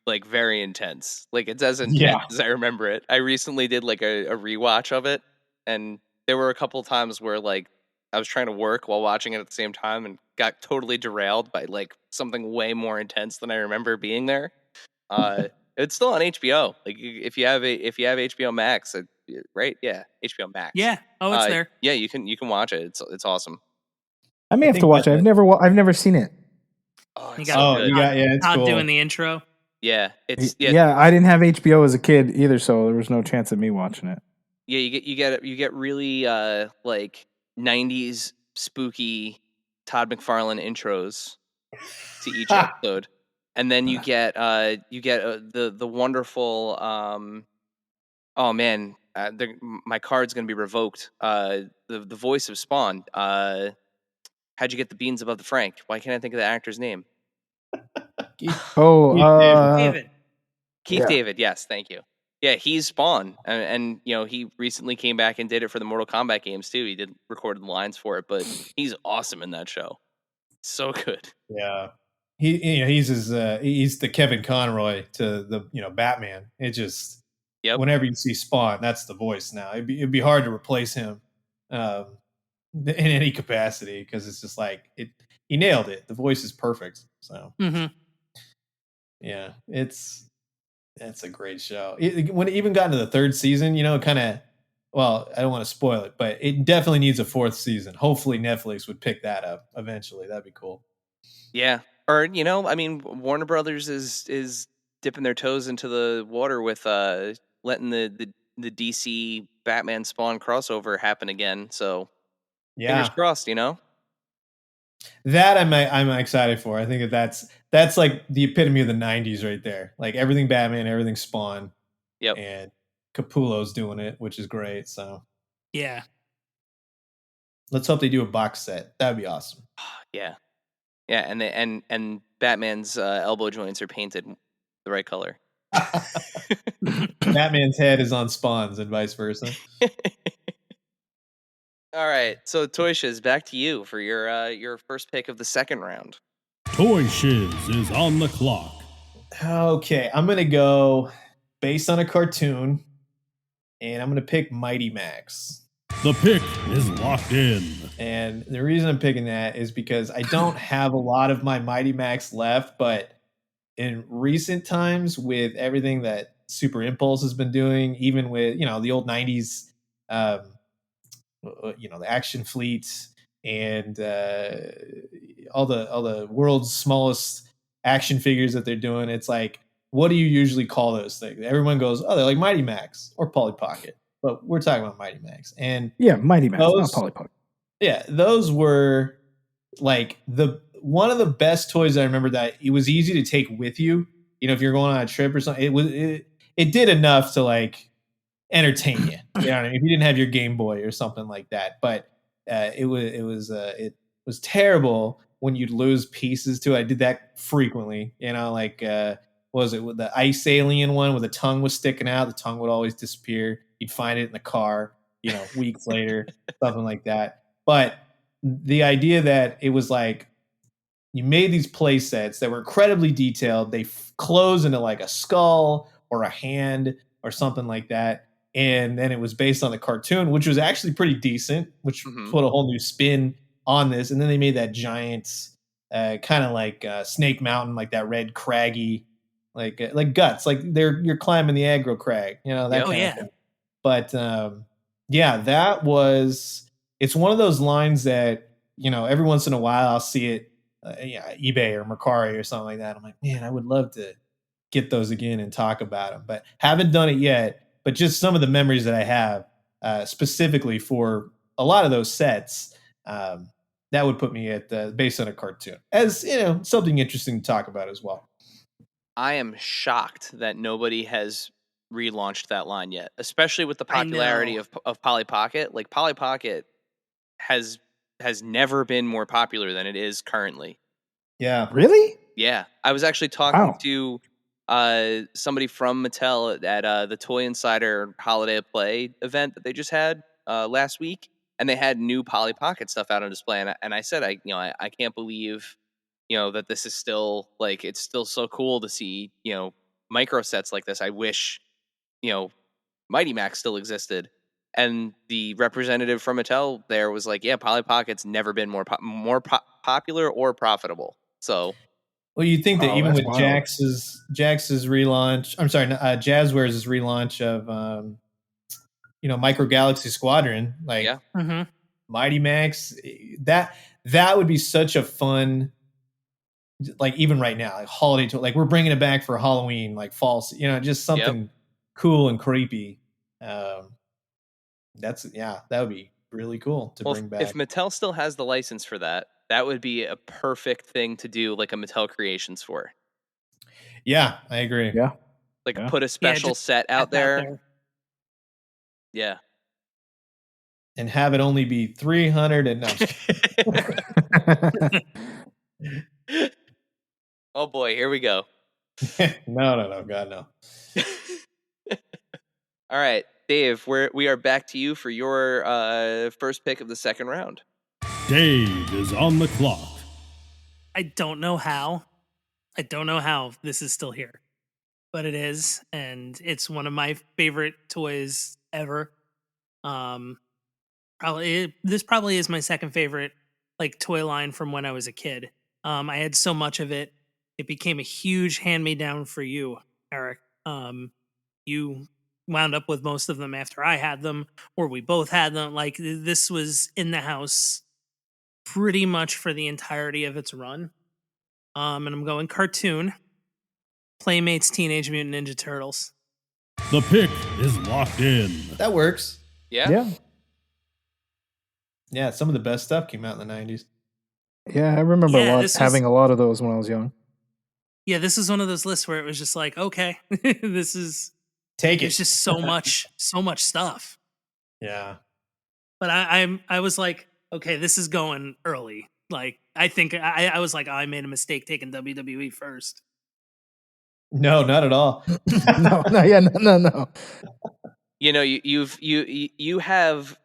Speaker 1: like very intense. Like it's as intense
Speaker 6: Yeah.
Speaker 1: as I remember it. I recently did like a rewatch of it, and there were a couple times where like I was trying to work while watching it at the same time and got totally derailed by like something way more intense than I remember being there. Uh, it's still on HBO. Like if you have HBO Max, right? Yeah, HBO Max.
Speaker 2: yeah, oh, it's there.
Speaker 1: Yeah, you can watch it. It's awesome.
Speaker 5: I may
Speaker 6: I
Speaker 5: have to
Speaker 6: think
Speaker 5: watch it. I've never seen it.
Speaker 1: Oh,
Speaker 2: You
Speaker 1: it's
Speaker 2: got
Speaker 1: so
Speaker 6: Oh,
Speaker 1: good.
Speaker 6: you got it's
Speaker 2: Todd
Speaker 6: cool.
Speaker 2: doing the intro.
Speaker 1: Yeah, it's
Speaker 5: Yeah, I didn't have HBO as a kid either, so there was no chance of me watching it.
Speaker 1: Yeah, you get really like 90s spooky Todd McFarlane intros to each episode. And then you get the wonderful oh man, my card's going to be revoked. The voice of Spawn. How'd you get the beans above the Frank? Why can't I think of the actor's name?
Speaker 6: Keith,
Speaker 5: Oh,
Speaker 6: Keith David.
Speaker 2: David.
Speaker 1: Keith
Speaker 5: Yeah.
Speaker 1: David, yes, thank you. Yeah, he's Spawn, and he recently came back and did it for the Mortal Kombat games too. He did recorded the lines for it, but he's awesome in that show. So good.
Speaker 6: Yeah. He's the Kevin Conroy to the Batman. It just
Speaker 1: Yep.
Speaker 6: whenever you see Spawn, that's the voice now. It'd be hard to replace him in any capacity because it's just like he nailed it. The voice is perfect. So
Speaker 2: Mm-hmm.
Speaker 6: yeah, it's a great show. When it even got into the third season, kind of. Well, I don't want to spoil it, but it definitely needs a fourth season. Hopefully, Netflix would pick that up eventually. That'd be cool.
Speaker 1: Yeah. Or I mean, Warner Brothers is dipping their toes into the water with letting the DC Batman Spawn crossover happen again. So fingers
Speaker 6: Yeah,
Speaker 1: crossed.
Speaker 6: that I'm excited for. I think that's like the epitome of the '90s right there. Like everything Batman, everything Spawn,
Speaker 1: Yep.
Speaker 6: and Capullo's doing it, which is great. So
Speaker 2: Yeah.
Speaker 6: let's hope they do a box set. That'd be awesome.
Speaker 1: Yeah. Yeah, and Batman's elbow joints are painted the right color.
Speaker 6: Batman's head is on Spawn's and vice versa.
Speaker 1: All right, so ToyShiz, back to you for your first pick of the second round.
Speaker 3: ToyShiz is on the clock.
Speaker 6: Okay, I'm gonna go based on a cartoon, and I'm gonna pick Mighty Max.
Speaker 3: The pick is locked in.
Speaker 6: And the reason I'm picking that is because I don't have a lot of my Mighty Max left, but in recent times, with everything that Super Impulse has been doing, even with the old '90s, the action fleets and all the world's smallest action figures that they're doing, it's like, what do you usually call those things? Everyone goes, oh, they're like Mighty Max or Polly Pocket, but we're talking about Mighty Max. And
Speaker 5: yeah, Mighty Max, not Polly Pocket.
Speaker 6: Yeah, those were like one of the best toys I remember that it was easy to take with you. If you're going on a trip or something, it did enough to like entertain you. You know what I mean? If you didn't have your Game Boy or something like that, but it was terrible when you'd lose pieces to it. I did that frequently. Like what was it with the ice alien one where the tongue was sticking out? The tongue would always disappear. You'd find it in the car, weeks later, something like that. But the idea that it was like you made these play sets that were incredibly detailed. They close into like a skull or a hand or something like that. And then it was based on the cartoon, which was actually pretty decent, which put a whole new spin on this. And then they made that giant, kind of like Snake Mountain, like that red craggy, like Guts, like you're climbing the aggro crag, that kind of thing. But that was. It's one of those lines that, every once in a while I'll see it, eBay or Mercari or something like that. I'm like, man, I would love to get those again and talk about them, but haven't done it yet. But just some of the memories that I have specifically for a lot of those sets, that would put me at based on a cartoon as, something interesting to talk about as well.
Speaker 1: I am shocked that nobody has relaunched that line yet, especially with the popularity of Polly Pocket. Like Polly Pocket has never been more popular than it is currently.
Speaker 6: Yeah.
Speaker 5: Really?
Speaker 1: Yeah. I was actually talking to somebody from Mattel at the Toy Insider Holiday of Play event that they just had last week, and they had new Polly Pocket stuff out on display, and I said I can't believe that this is still like, it's still so cool to see micro sets like this. I wish Mighty Max still existed. And the representative from Mattel there was like, yeah, Polly Pocket's never been more popular or profitable. So,
Speaker 6: well, you think that even with Jax's relaunch, I'm sorry, Jazzwares' relaunch of, Micro Galaxy Squadron, like Mighty Max, that would be such a fun, like even right now, like holiday toy, like we're bringing it back for Halloween, like fall, just something cool and creepy. That would be really cool to bring back.
Speaker 1: If Mattel still has the license for that, that would be a perfect thing to do, like a Mattel Creations for.
Speaker 6: Yeah, I agree.
Speaker 5: Yeah.
Speaker 1: Put a special set out there. Yeah.
Speaker 6: And have it only be 300 and
Speaker 1: no. Oh boy, here we go.
Speaker 6: No, God, no.
Speaker 1: All right, Dave, we are back to you for your first pick of the second round.
Speaker 3: Dave is on the clock.
Speaker 2: I don't know how this is still here, but it is, and it's one of my favorite toys ever. This probably is my second favorite like toy line from when I was a kid. I had so much of it. It became a huge hand-me-down for you, Eric. You wound up with most of them after I had them, or we both had them. Like, this was in the house pretty much for the entirety of its run. And I'm going cartoon. Playmates Teenage Mutant Ninja Turtles.
Speaker 3: The pick is locked in.
Speaker 6: That works.
Speaker 1: Yeah.
Speaker 6: Yeah, some of the best stuff came out in the 90s.
Speaker 5: Yeah, I remember having a lot of those when I was young.
Speaker 2: Yeah, this is one of those lists where it was just like, okay, this is...
Speaker 6: Take it.
Speaker 2: There's just so much stuff.
Speaker 6: Yeah.
Speaker 2: But I was like, okay, this is going early. Like, I think I was like, I made a mistake taking WWE first.
Speaker 6: No, not at all.
Speaker 5: No.
Speaker 1: You know, you have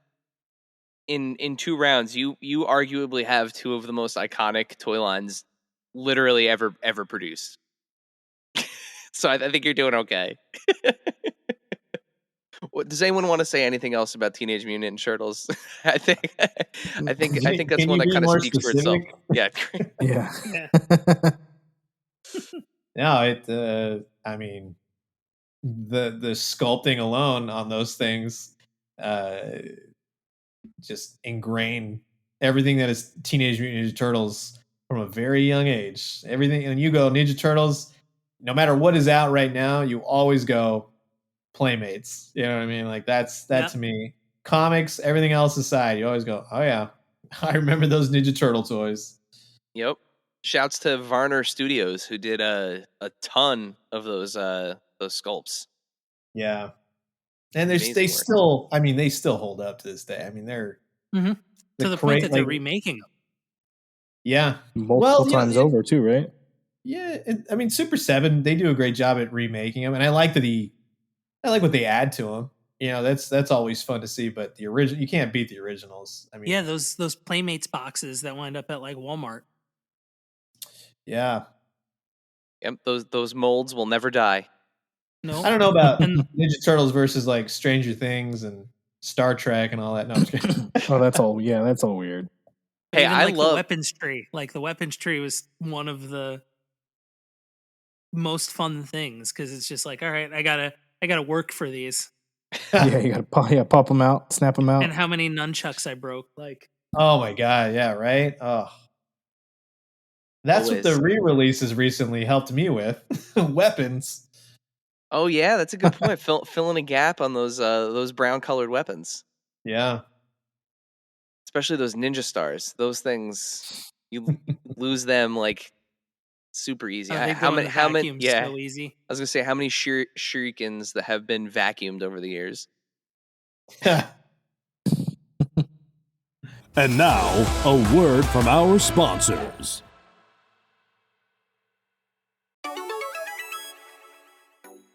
Speaker 1: in 2 rounds, you arguably have 2 of the most iconic toy lines literally ever produced. So I think you're doing okay. Does anyone want to say anything else about Teenage Mutant Ninja Turtles? I think that's
Speaker 6: Can
Speaker 1: one
Speaker 6: you
Speaker 1: that
Speaker 6: be
Speaker 1: kind of
Speaker 6: more
Speaker 1: speaks for itself.
Speaker 6: specific?
Speaker 1: Yeah.
Speaker 5: Yeah.
Speaker 2: Yeah.
Speaker 6: No, I mean, the sculpting alone on those things, just ingrain everything that is Teenage Mutant Ninja Turtles from a very young age. Everything, and you go Ninja Turtles, no matter what is out right now, you always go Playmates. You know what I mean? Like that
Speaker 2: Yep.
Speaker 6: to me. Comics, everything else aside, you always go, oh yeah, I remember those Ninja Turtle toys.
Speaker 1: Yep. Shouts to Varner Studios who did a ton of those sculpts.
Speaker 6: Yeah. And they
Speaker 1: Amazing work.
Speaker 6: still, I mean, they still hold up to this day. I mean, they're
Speaker 2: To the point that they're remaking them.
Speaker 6: Yeah.
Speaker 5: Multiple times over too, right?
Speaker 6: Yeah, I mean, Super 7, they do a great job at remaking them, and I like what they add to them. You know, that's always fun to see. But the original, you can't beat the originals. I mean,
Speaker 2: Yeah, those Playmates boxes that wind up at like Walmart.
Speaker 6: Yeah.
Speaker 1: Yep, those molds will never die.
Speaker 2: No,
Speaker 6: I don't know about Ninja Turtles versus like Stranger Things and Star Trek and all that. No, I'm just kidding.
Speaker 5: Oh, that's all. Yeah, that's all weird.
Speaker 1: Hey,
Speaker 2: even
Speaker 1: I
Speaker 2: like
Speaker 1: love
Speaker 2: the weapons tree. Like the weapons tree was one of the most fun things because it's just like, all right, I gotta work for these.
Speaker 5: Yeah, you gotta pop them out, snap them out.
Speaker 2: And how many nunchucks I broke? Like,
Speaker 6: Oh my god, yeah, right. Oh, that's what the re-releases recently helped me with. Weapons.
Speaker 1: Oh yeah, that's a good point. Filling a gap on those brown colored weapons.
Speaker 6: Yeah.
Speaker 1: Especially those ninja stars. Those things, you lose them like super easy. How many? Yeah,
Speaker 2: so easy.
Speaker 1: I was gonna say how many shurikens that have been vacuumed over the years.
Speaker 3: And now, a word from our sponsors.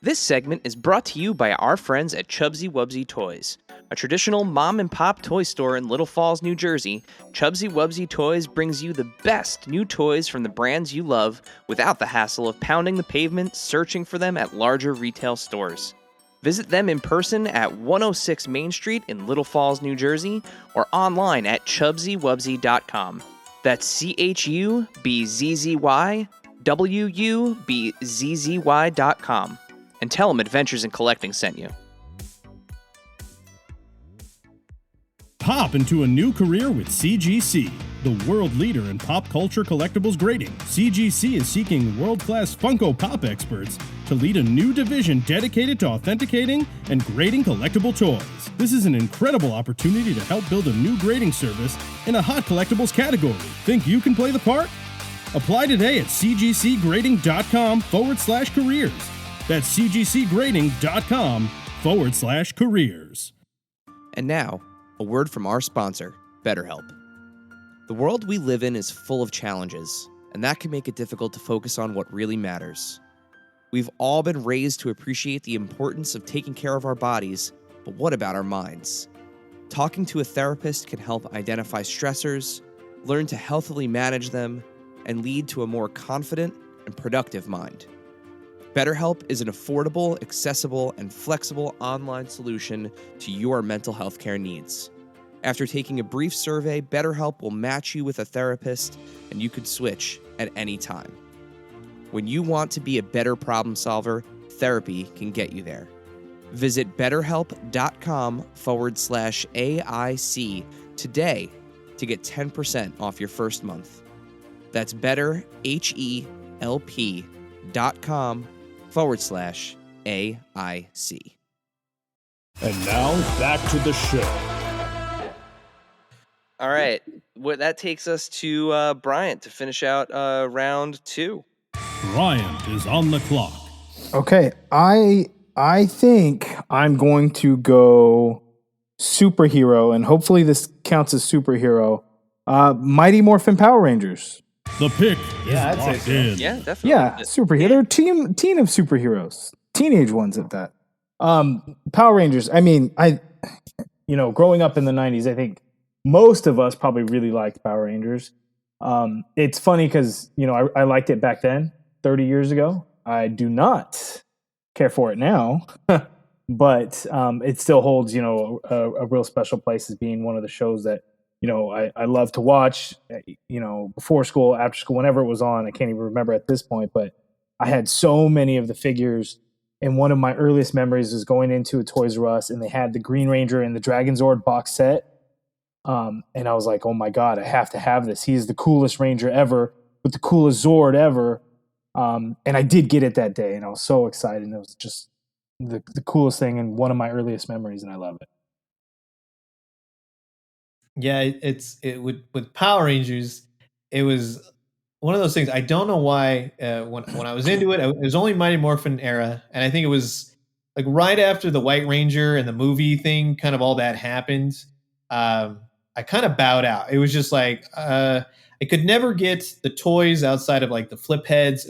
Speaker 1: This segment is brought to you by our friends at Chubsy Wubsy Toys. A traditional mom-and-pop toy store in Little Falls, New Jersey, Chubsy Wubsy Toys brings you the best new toys from the brands you love without the hassle of pounding the pavement searching for them at larger retail stores. Visit them in person at 106 Main Street in Little Falls, New Jersey, or online at ChubsyWubsy.com. That's ChubsyWubsy.com. And tell them Adventures in Collecting sent you.
Speaker 3: Hop into a new career with CGC, the world leader in pop culture collectibles grading. CGC is seeking world-class Funko Pop experts to lead a new division dedicated to authenticating and grading collectible toys. This is an incredible opportunity to help build a new grading service in a hot collectibles category. Think you can play the part? Apply today at cgcgrading.com/careers. That's cgcgrading.com/careers.
Speaker 7: And now, a word from our sponsor, BetterHelp. The world we live in is full of challenges, and that can make it difficult to focus on what really matters. We've all been raised to appreciate the importance of taking care of our bodies, but what about our minds? Talking to a therapist can help identify stressors, learn to healthily manage them, and lead to a more confident and productive mind. BetterHelp is an affordable, accessible, and flexible online solution to your mental health care needs. After taking a brief survey, BetterHelp will match you with a therapist, and you can switch at any time. When you want to be a better problem solver, therapy can get you there. Visit betterhelp.com/AIC today to get 10% off your first month. That's betterhelp.com/AIC.
Speaker 3: And now, back to the show.
Speaker 1: All right. That takes us to Bryant to finish out round 2.
Speaker 3: Bryant is on the clock.
Speaker 5: Okay, I think I'm going to go superhero, and hopefully this counts as superhero. Mighty Morphin Power Rangers.
Speaker 3: The pick
Speaker 6: Yeah, I'd
Speaker 3: is
Speaker 6: say
Speaker 3: locked
Speaker 6: so.
Speaker 3: in.
Speaker 1: Yeah, definitely.
Speaker 5: Yeah, superhero. They're teen of superheroes, teenage ones at that. Power Rangers. I mean, growing up in the '90s, I think most of us probably really liked Power Rangers. It's funny because I liked it back then, 30 years ago. I do not care for it now, but it still holds a real special place as being one of the shows that I love to watch. Before school, after school, whenever it was on. I can't even remember at this point, but I had so many of the figures. And one of my earliest memories is going into a Toys R Us, and they had the Green Ranger and the Dragon Zord box set. And I was like, oh my God, I have to have this. He's the coolest Ranger ever with the coolest Zord ever. And I did get it that day, and I was so excited. And it was just the coolest thing and one of my earliest memories, and I love it.
Speaker 6: Yeah, with Power Rangers, it was one of those things. I don't know why when I was into it, it was only Mighty Morphin era, and I think it was like right after the White Ranger and the movie thing, kind of all that happened. I kind of bowed out. It was just like I could never get the toys outside of like the flip heads.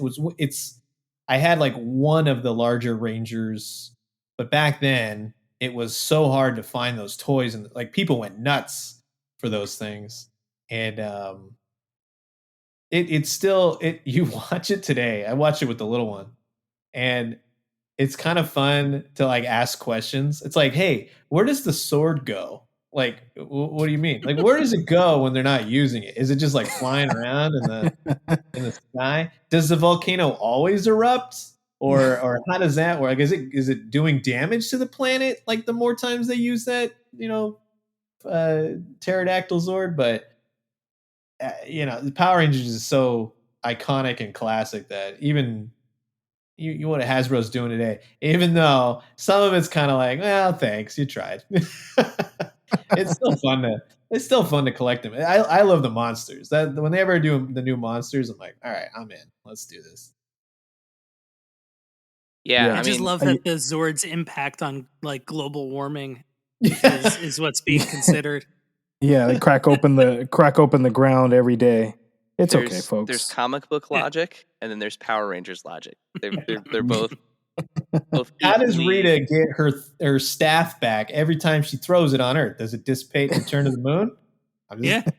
Speaker 6: I had like one of the larger Rangers, but back then it was so hard to find those toys, and like people went nuts for those things. And it's still you watch it today. I watched it with the little one, and it's kind of fun to like ask questions. It's like, hey, where does the sword go? Like, what do you mean? Like, where does it go when they're not using it? Is it just like flying around in the sky? Does the volcano always erupt, or how does that work? Is it doing damage to the planet like the more times they use that pterodactyl Zord? But the Power Rangers is so iconic and classic that even you what Hasbro's doing today, even though some of it's kind of like, well, thanks, you tried. It's still fun to collect them. I love the monsters. That when they ever do the new monsters, I'm like, all right, I'm in. Let's do this.
Speaker 1: Yeah,
Speaker 2: I
Speaker 1: I
Speaker 2: just
Speaker 1: mean,
Speaker 2: love that the Zord's impact on like global warming is what's being considered.
Speaker 5: Yeah, they crack open the ground every day. It's okay, folks.
Speaker 1: There's comic book logic, and then there's Power Rangers logic. They're both
Speaker 6: How does
Speaker 1: equally.
Speaker 6: Rita get her staff back every time she throws it on Earth? Does it dissipate and return to the moon? These are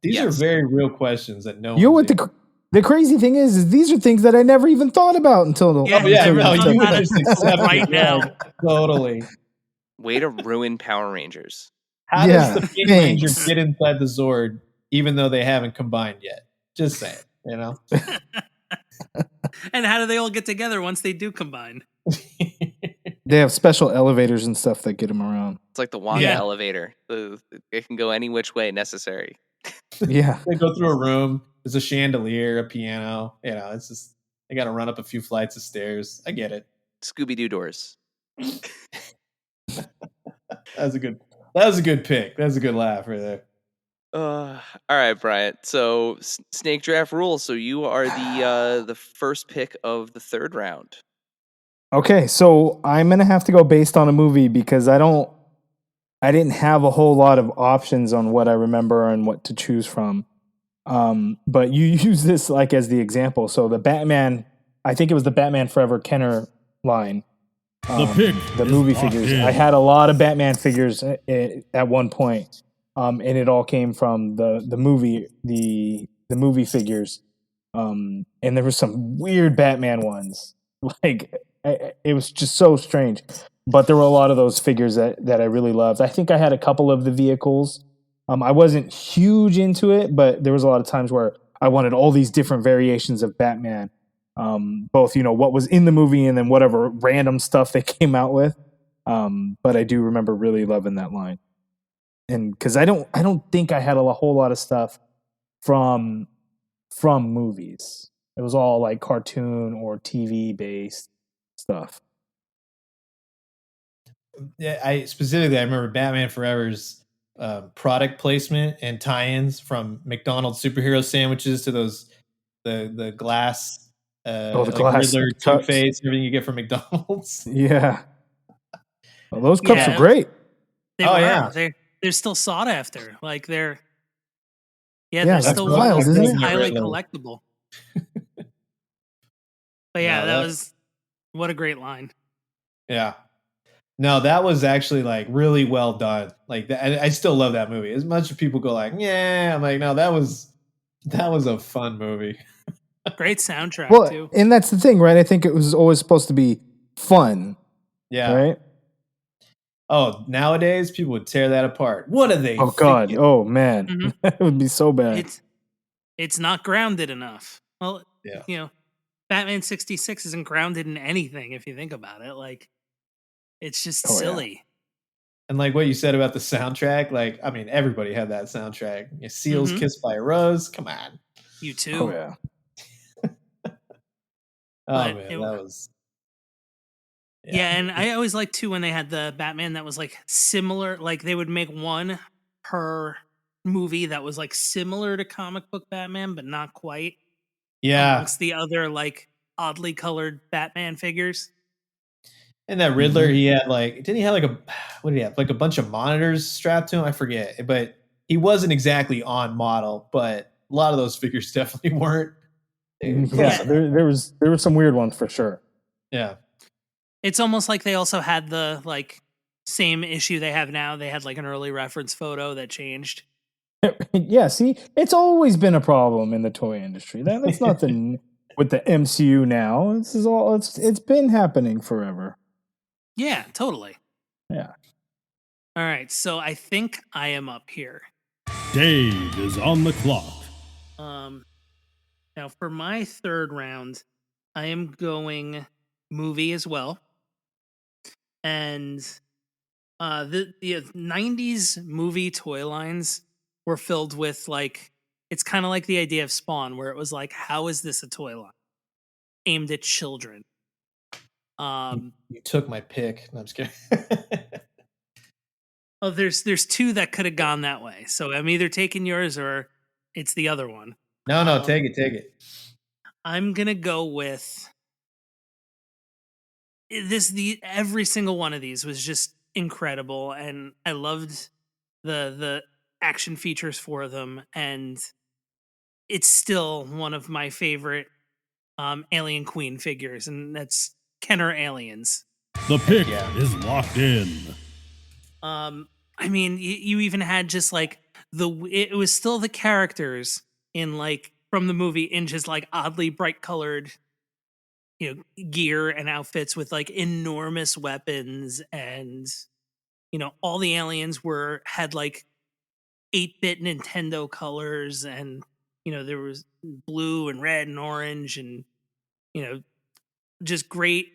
Speaker 1: Yes.
Speaker 6: very real questions that no
Speaker 5: You know
Speaker 6: one.
Speaker 5: what the crazy thing is these are things that I never even thought about until
Speaker 2: Yeah,
Speaker 6: Oh yeah,
Speaker 2: until
Speaker 6: no,
Speaker 2: you
Speaker 6: you
Speaker 2: thought
Speaker 6: just
Speaker 2: about it
Speaker 6: accept
Speaker 2: right
Speaker 6: it,
Speaker 2: now.
Speaker 6: Totally.
Speaker 1: Way to ruin Power Rangers.
Speaker 6: How
Speaker 5: Yeah,
Speaker 6: does the Pink
Speaker 5: thanks.
Speaker 6: Ranger get inside the Zord, even though they haven't combined yet? Just saying,
Speaker 2: And how do they all get together once they do combine?
Speaker 5: They have special elevators and stuff that get them around.
Speaker 1: It's like the Wanda
Speaker 2: Yeah.
Speaker 1: elevator. It can go any which way necessary.
Speaker 5: Yeah.
Speaker 6: They go through a room. There's a chandelier, a piano. It's just they got to run up a few flights of stairs. I get it.
Speaker 1: Scooby-Doo doors.
Speaker 6: That was a good pick. That's a good laugh right there.
Speaker 1: All right, Bryant. So snake draft rules. So you are the first pick of the third round.
Speaker 5: Okay, so I'm gonna have to go based on a movie because I didn't have a whole lot of options on what I remember and what to choose from. But you use this like as the example. So the Batman, I think it was the Batman Forever Kenner line. The movie figures. I had a lot of Batman figures at one point, and it all came from the movie figures. And there were some weird Batman ones. Like it was just so strange. But there were a lot of those figures that I really loved. I think I had a couple of the vehicles. I wasn't huge into it, but there was a lot of times where I wanted all these different variations of Batman. Both, what was in the movie and then whatever random stuff they came out with. But I do remember really loving that line. And because I don't think I had a whole lot of stuff from movies. It was all like cartoon or TV based stuff.
Speaker 6: Yeah, I remember Batman Forever's product placement and tie-ins from McDonald's superhero sandwiches to those the glass
Speaker 5: The
Speaker 6: like
Speaker 5: glass
Speaker 6: Riddler,
Speaker 5: cups.
Speaker 6: Two-Face, everything you get from McDonald's.
Speaker 5: Yeah. Well, those cups are great.
Speaker 2: They
Speaker 6: Oh,
Speaker 2: were.
Speaker 6: yeah.
Speaker 2: They're still sought after. Like they're Yeah,
Speaker 5: Yeah,
Speaker 2: there's
Speaker 5: that's
Speaker 2: still
Speaker 5: wild,
Speaker 2: ones.
Speaker 5: isn't
Speaker 2: It's
Speaker 5: it?
Speaker 2: highly
Speaker 6: Never read those.
Speaker 2: collectible. But yeah,
Speaker 6: No,
Speaker 2: that
Speaker 6: that
Speaker 2: was what a great line.
Speaker 6: yeah. No, that was actually like really well done. Like I still love that movie. As much as people go like, yeah, I'm like, no, that was a fun movie.
Speaker 2: Great soundtrack
Speaker 5: Well,
Speaker 2: too.
Speaker 5: and that's the thing, right? I think it was always supposed to be fun,
Speaker 6: Yeah.
Speaker 5: right?
Speaker 6: Oh, nowadays people would tear that apart. What are they
Speaker 5: Oh God.
Speaker 6: thinking?
Speaker 5: Oh man,
Speaker 2: Mhm.
Speaker 5: it would be so bad.
Speaker 2: It's not grounded enough. Well,
Speaker 6: Yeah.
Speaker 2: you know, Batman 66 isn't grounded in anything if you think about it. Like, it's just
Speaker 5: Oh, yeah.
Speaker 2: silly.
Speaker 6: And like what you said about the soundtrack, like I mean, everybody had that soundtrack. Seals
Speaker 2: Mhm.
Speaker 6: Kissed by a Rose. Come on.
Speaker 2: You
Speaker 5: Oh
Speaker 2: too.
Speaker 5: yeah.
Speaker 6: Oh
Speaker 2: But
Speaker 6: man,
Speaker 2: it,
Speaker 6: that was
Speaker 2: yeah,
Speaker 6: yeah.
Speaker 2: and I always liked too when they had the Batman that was like similar. Like they would make one per movie that was like similar to comic book Batman, but not quite
Speaker 6: Yeah.
Speaker 2: amongst the other like oddly colored Batman figures.
Speaker 6: And that Riddler, he had like didn't he have like a what did he have? Like a bunch of monitors strapped to him? I forget. But he wasn't exactly on model, but a lot of those figures definitely weren't. Close
Speaker 5: Yeah,
Speaker 6: enough.
Speaker 5: there were some weird ones for sure.
Speaker 6: Yeah.
Speaker 2: It's almost like they also had the like same issue they have now. They had like an early reference photo that changed.
Speaker 5: Yeah, see, it's always been a problem in the toy industry. That's nothing with the MCU now. This is all it's been happening forever.
Speaker 2: Yeah, totally.
Speaker 5: Yeah.
Speaker 2: All right, so I think I am up here.
Speaker 3: Dave is on the clock.
Speaker 2: Um, now for my third round, I am going movie as well, and the 90s movie toy lines were filled with like it's kind of like the idea of Spawn, where it was like, how is this a toy line aimed at children?
Speaker 6: You took my pick. No, I'm just kidding.
Speaker 2: Oh, there's two that could have gone that way. So I'm either taking yours or it's the other one.
Speaker 6: No, take it, take it.
Speaker 2: I'm gonna go with this. The every single one of these was just incredible, and I loved the action features for them, and it's still one of my favorite Alien Queen figures, and that's Kenner Aliens.
Speaker 3: The pick
Speaker 6: yeah.
Speaker 3: is locked in.
Speaker 2: I mean, you even had just like it was still the characters in like from the movie in just like oddly bright colored, gear and outfits with like enormous weapons, and all the aliens had like 8-bit Nintendo colors, and there was blue and red and orange, and just great.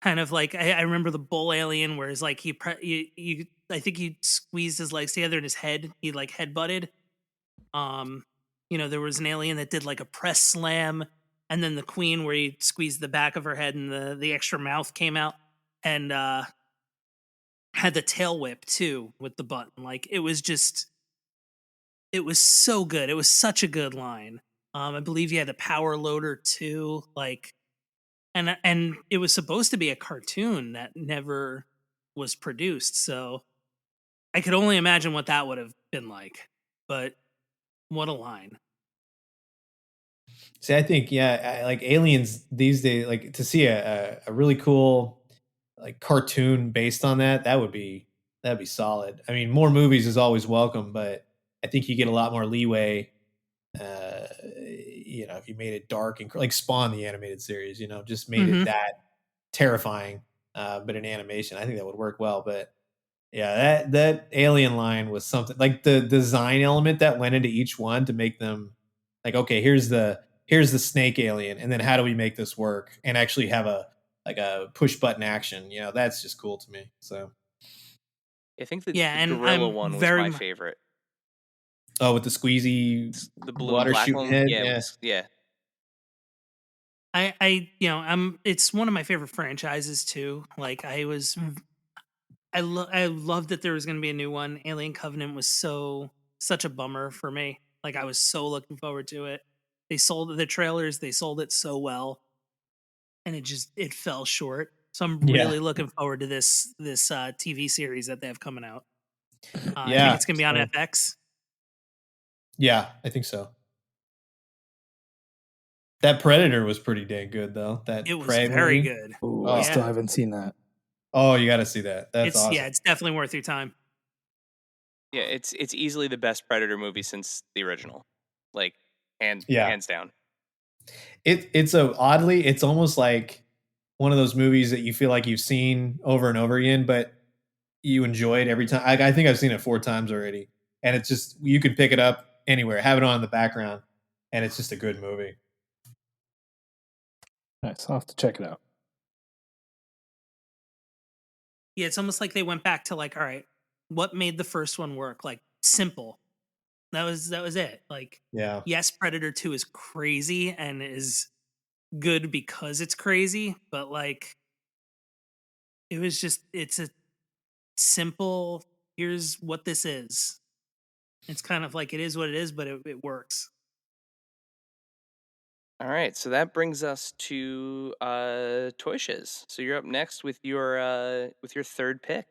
Speaker 2: Kind of like I remember the bull alien, where it's like I think he squeezed his legs together and his head he like head butted. There was an alien that did like a press slam, and then the queen where he squeezed the back of her head and the extra mouth came out, and had the tail whip too with the button. Like it was so good. It was such a good line. I believe he had a power loader too. Like and it was supposed to be a cartoon that never was produced, so I could only imagine what that would have been like. But what a line.
Speaker 6: See, I think like aliens these days, like to see a really cool like cartoon based on that, that'd be solid. I mean, more movies is always welcome, but I think you get a lot more leeway. If you made it dark and like Spawn, the animated series, just made it that terrifying, but in animation, I think that would work well. But yeah, that alien line was something like the design element that went into each one to make them like, okay, here's the snake alien, and then how do we make this work and actually have a push button action? That's just cool to me. So
Speaker 1: I think the
Speaker 2: Yeah, and
Speaker 1: gorilla
Speaker 2: I'm
Speaker 1: one was
Speaker 2: very
Speaker 1: my favorite.
Speaker 6: oh, with the squeezy
Speaker 1: The blue and
Speaker 6: water
Speaker 1: black
Speaker 6: shooting
Speaker 1: one,
Speaker 6: head,
Speaker 1: yeah,
Speaker 6: yeah.
Speaker 1: yeah.
Speaker 2: I'm it's one of my favorite franchises too. Like I loved that there was going to be a new one. Alien Covenant was such a bummer for me. Like I was so looking forward to it. They sold the trailers, they sold it so well, and it fell short. So I'm
Speaker 6: Yeah.
Speaker 2: really looking forward to this TV series that they have coming out. I think
Speaker 6: Yeah.
Speaker 2: it's going to be on
Speaker 6: So-
Speaker 2: FX.
Speaker 6: Yeah, I think so. That Predator was pretty dang good, though. That
Speaker 2: It was
Speaker 6: Prey
Speaker 2: very
Speaker 6: movie.
Speaker 2: good.
Speaker 5: Ooh,
Speaker 6: Oh.
Speaker 5: I still
Speaker 2: Yeah.
Speaker 5: haven't seen that.
Speaker 6: Oh, you got to see that. That's
Speaker 2: It's
Speaker 6: awesome.
Speaker 2: it's definitely worth your time.
Speaker 1: Yeah, it's easily the best Predator movie since the original, like hands down.
Speaker 6: It's almost like one of those movies that you feel like you've seen over and over again, but you enjoy it every time. I think I've seen it 4 times already, and it's just you can pick it up anywhere, have it on in the background, and it's just a good movie.
Speaker 5: Nice. I'll have to check it out.
Speaker 2: Yeah, it's almost like they went back to like, all right, what made the first one work? Like simple. That was it. Like,
Speaker 6: Yeah.
Speaker 2: yes, Predator 2 is crazy and is good because it's crazy, but like it's a simple, here's what this is. It's kind of like it is what it is, but it works.
Speaker 1: All right, so that brings us to ToyShiz. So you're up next with your third pick.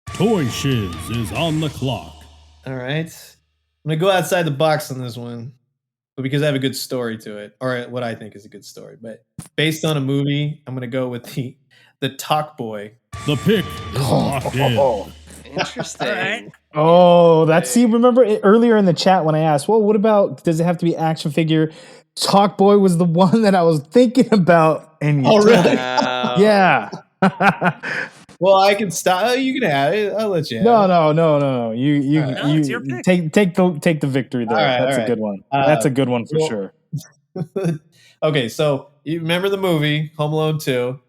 Speaker 3: ToyShiz is on the clock.
Speaker 6: All right. I'm going to go outside the box on this one, but because I have a good story to it, or what I think is a good story. But based on a movie, I'm going to go with the Talk Boy.
Speaker 3: The pick is locked in.
Speaker 1: Interesting.
Speaker 2: All right.
Speaker 5: Oh, that's see. Remember earlier in the chat when I asked, "Well, what about? Does it have to be action figure?" Talk Boy was the one that I was thinking about, and you
Speaker 6: really?
Speaker 5: Yeah.
Speaker 6: Well, I can stop. Oh, you can have it. I'll let you have
Speaker 5: No,
Speaker 6: it.
Speaker 5: no. You
Speaker 6: All right.
Speaker 2: No, it's your pick.
Speaker 5: take the victory there.
Speaker 6: All right,
Speaker 5: That's
Speaker 6: all
Speaker 5: a
Speaker 6: right.
Speaker 5: good one. That's a good one for
Speaker 6: well-
Speaker 5: sure.
Speaker 6: Okay, so you remember the movie Home Alone 2?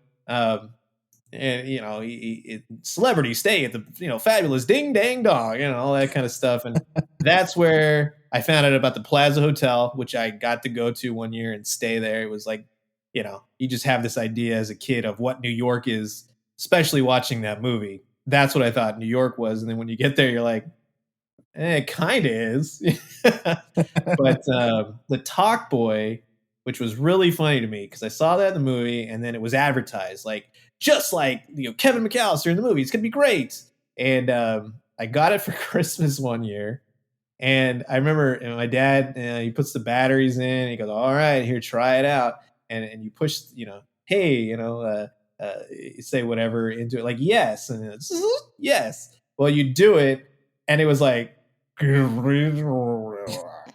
Speaker 6: And celebrities stay at the fabulous Ding Dang Dong, all that kind of stuff. And that's where I found out about the Plaza Hotel, which I got to go to one year and stay there. It was like, you just have this idea as a kid of what New York is, especially watching that movie. That's what I thought New York was. And then when you get there, you're like, it kind of is. But the Talk Boy, which was really funny to me because I saw that in the movie and then it was advertised just like Kevin McAllister in the movie. It's gonna be great. And I got it for Christmas one year, and I remember my dad. He puts the batteries in. And he goes, "All right, here, try it out." And you push, hey, say whatever into it, like yes, and it's yes. Well, you do it, and it was like, and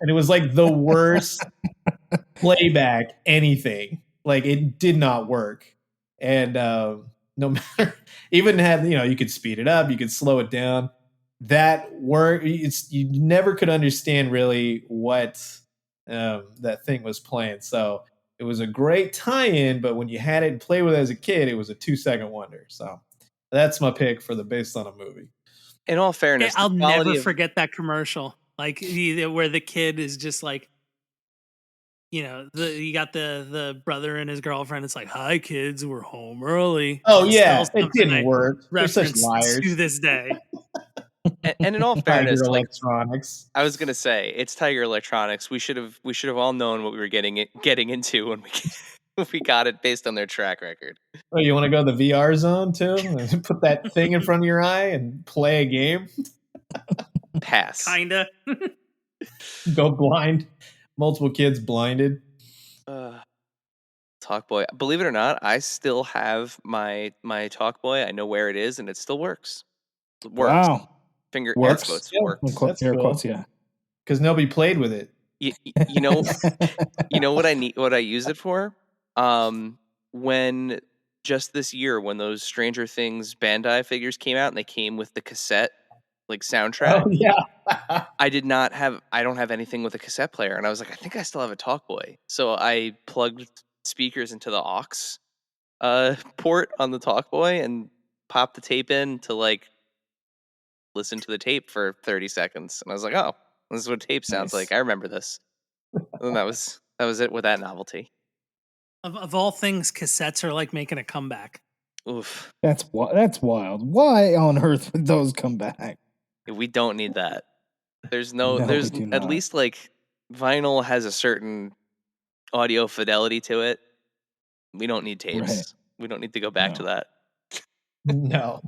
Speaker 6: it was like the worst playback anything. Like it did not work. And no matter, even had you could speed it up, you could slow it down. That work, you never could understand really what that thing was playing. So it was a great tie-in, but when you had it and play with it as a kid, it was a 2-second wonder. So that's my pick for the based on a movie.
Speaker 1: In all fairness,
Speaker 2: I'll
Speaker 1: the quality
Speaker 2: never
Speaker 1: of-
Speaker 2: forget that commercial. Like where the kid is just like, you got the brother and his girlfriend. It's like, "Hi, kids, we're home early."
Speaker 6: Oh
Speaker 2: It's
Speaker 6: yeah,
Speaker 2: still
Speaker 6: it
Speaker 2: something
Speaker 6: didn't
Speaker 2: I
Speaker 6: work. They're such
Speaker 2: reference
Speaker 6: liars.
Speaker 2: to this day.
Speaker 1: and in all
Speaker 6: Tiger
Speaker 1: fairness, like
Speaker 6: Electronics.
Speaker 1: I was gonna say, it's Tiger Electronics. We should have all known what we were getting into when we got it based on their track record.
Speaker 6: Oh, you want to go to the VR zone too? And put that thing in front of your eye and play a game?
Speaker 1: Pass.
Speaker 2: Kinda.
Speaker 6: Go blind. Multiple kids blinded.
Speaker 1: Talk Boy. Believe it or not, I still have my Talk Boy. I know where it is, and it still works. It works.
Speaker 5: Wow.
Speaker 1: Finger
Speaker 5: Works?
Speaker 1: quotes,
Speaker 6: Yeah,
Speaker 1: works.
Speaker 6: that's
Speaker 5: Air
Speaker 6: cool.
Speaker 5: quotes, yeah.
Speaker 6: Because nobody played with it.
Speaker 1: You know, you know what I need, what I use it for? When just this year, when those Stranger Things Bandai figures came out and they came with the cassette soundtrack.
Speaker 6: Oh yeah.
Speaker 1: I don't have anything with a cassette player, and I was like, I think I still have a Talk Boy. So I plugged speakers into the aux port on the Talk Boy and popped the tape in to listen to the tape for 30 seconds. And I was like, oh, this is what tape sounds
Speaker 5: Nice.
Speaker 1: like. I remember this. And that was it with that novelty.
Speaker 2: Of all things, cassettes are like making a comeback.
Speaker 1: Oof.
Speaker 5: That's wild. Why on earth would those come back?
Speaker 1: We don't need that. There's
Speaker 5: No, we
Speaker 1: there's
Speaker 5: do
Speaker 1: at
Speaker 5: not.
Speaker 1: least vinyl has a certain audio fidelity to it. We don't need tapes.
Speaker 5: Right.
Speaker 1: We don't need to go back to that.
Speaker 6: No.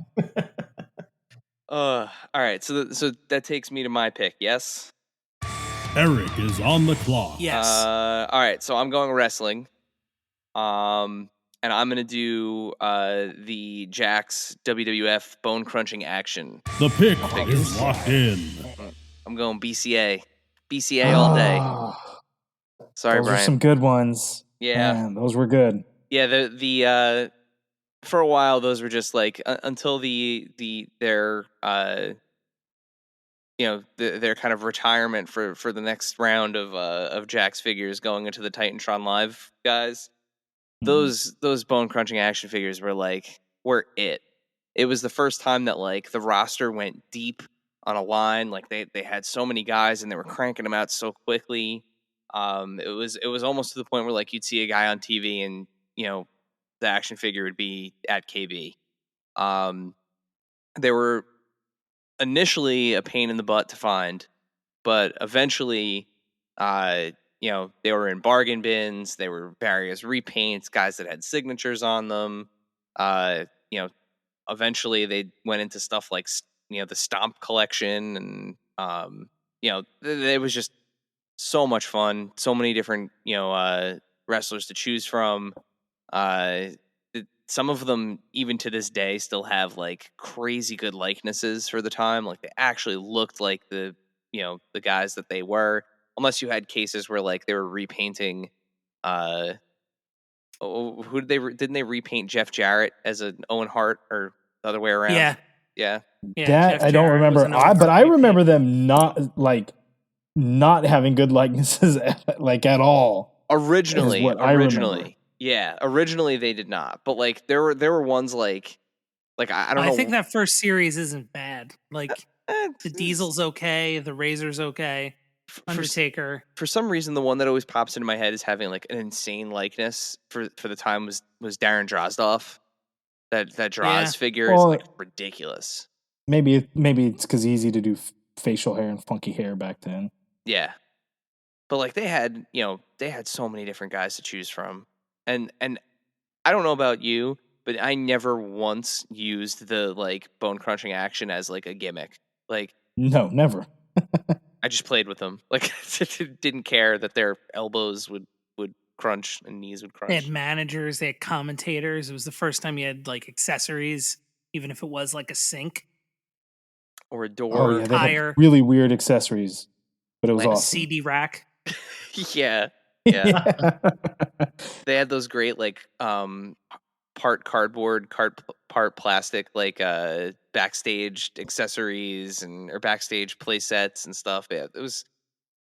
Speaker 1: All right. So that takes me to my pick. Yes.
Speaker 3: Eric is on the clock.
Speaker 2: Yes.
Speaker 1: All right, so I'm going wrestling. And I'm gonna do the Jax WWF bone crunching action.
Speaker 3: The pick
Speaker 1: pick
Speaker 3: is
Speaker 1: is-
Speaker 3: locked in.
Speaker 1: I'm going BCA. BCA all day. Sorry,
Speaker 5: Those
Speaker 1: Brian.
Speaker 5: are some good ones.
Speaker 1: Yeah.
Speaker 5: Man, those were good.
Speaker 1: Yeah, the for a while those were just like until their their kind of retirement for the next round of Jax figures going into the Titantron Live guys. Those bone crunching action figures were it. It was the first time that like the roster went deep on a line. Like they had so many guys and they were cranking them out so quickly. It was almost to the point where like you'd see a guy on TV and the action figure would be at KB. They were initially a pain in the butt to find, but eventually, they were in bargain bins. They were various repaints, guys that had signatures on them. Eventually they went into stuff like the Stomp collection, and it was just so much fun. So many different wrestlers to choose from. Some of them, even to this day, still have like crazy good likenesses for the time. Like they actually looked like the guys that they were, unless you had cases where like they were repainting. Who did didn't they repaint Jeff Jarrett as an Owen Hart or the other way around?
Speaker 2: Yeah.
Speaker 1: Yeah.
Speaker 5: That
Speaker 2: Jeff
Speaker 5: I don't
Speaker 2: Jarrett
Speaker 5: remember.
Speaker 2: was an Owen
Speaker 5: But
Speaker 2: Hart
Speaker 5: I
Speaker 2: repaint.
Speaker 5: remember them not having good likenesses like at all.
Speaker 1: Originally,
Speaker 5: is what I remember.
Speaker 1: yeah, originally they did not. But like there were ones like I don't know.
Speaker 2: I think that first series isn't bad. Like the
Speaker 1: it's-
Speaker 2: Diesel's okay, the Razor's okay, Undertaker.
Speaker 1: For some reason, the one that always pops into my head is having like an insane likeness for the time was Darren Drozdov. That Droz figure is like ridiculous.
Speaker 5: Maybe it's because easy to do facial hair and funky hair back then.
Speaker 1: Yeah, but like they had so many different guys to choose from, and I don't know about you, but I never once used the like bone crunching action as like a gimmick. Like
Speaker 5: No, never.
Speaker 1: I just played with them. Like didn't care that their elbows would crunch and knees would crunch.
Speaker 2: They had managers, they had commentators. It was the first time you had like accessories, even if it was like a sink
Speaker 1: or a door.
Speaker 5: Oh yeah, they
Speaker 2: tire.
Speaker 5: had really weird accessories, but it was
Speaker 2: like a
Speaker 5: awesome.
Speaker 2: CD rack.
Speaker 1: Yeah. They had those great like part cardboard, part plastic, like backstage accessories or backstage play sets and stuff. Yeah, it was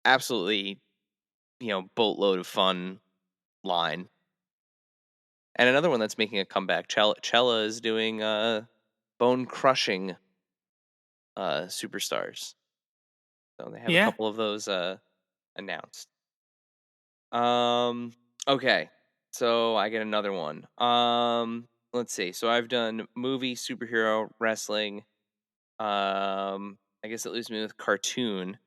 Speaker 1: absolutely boatload of fun line. And another one that's making a comeback, Cella is doing bone crushing superstars. So they have a couple of those announced. Okay. So I get another one. Let's see. So I've done movie, superhero, wrestling. I guess it leaves me with cartoon.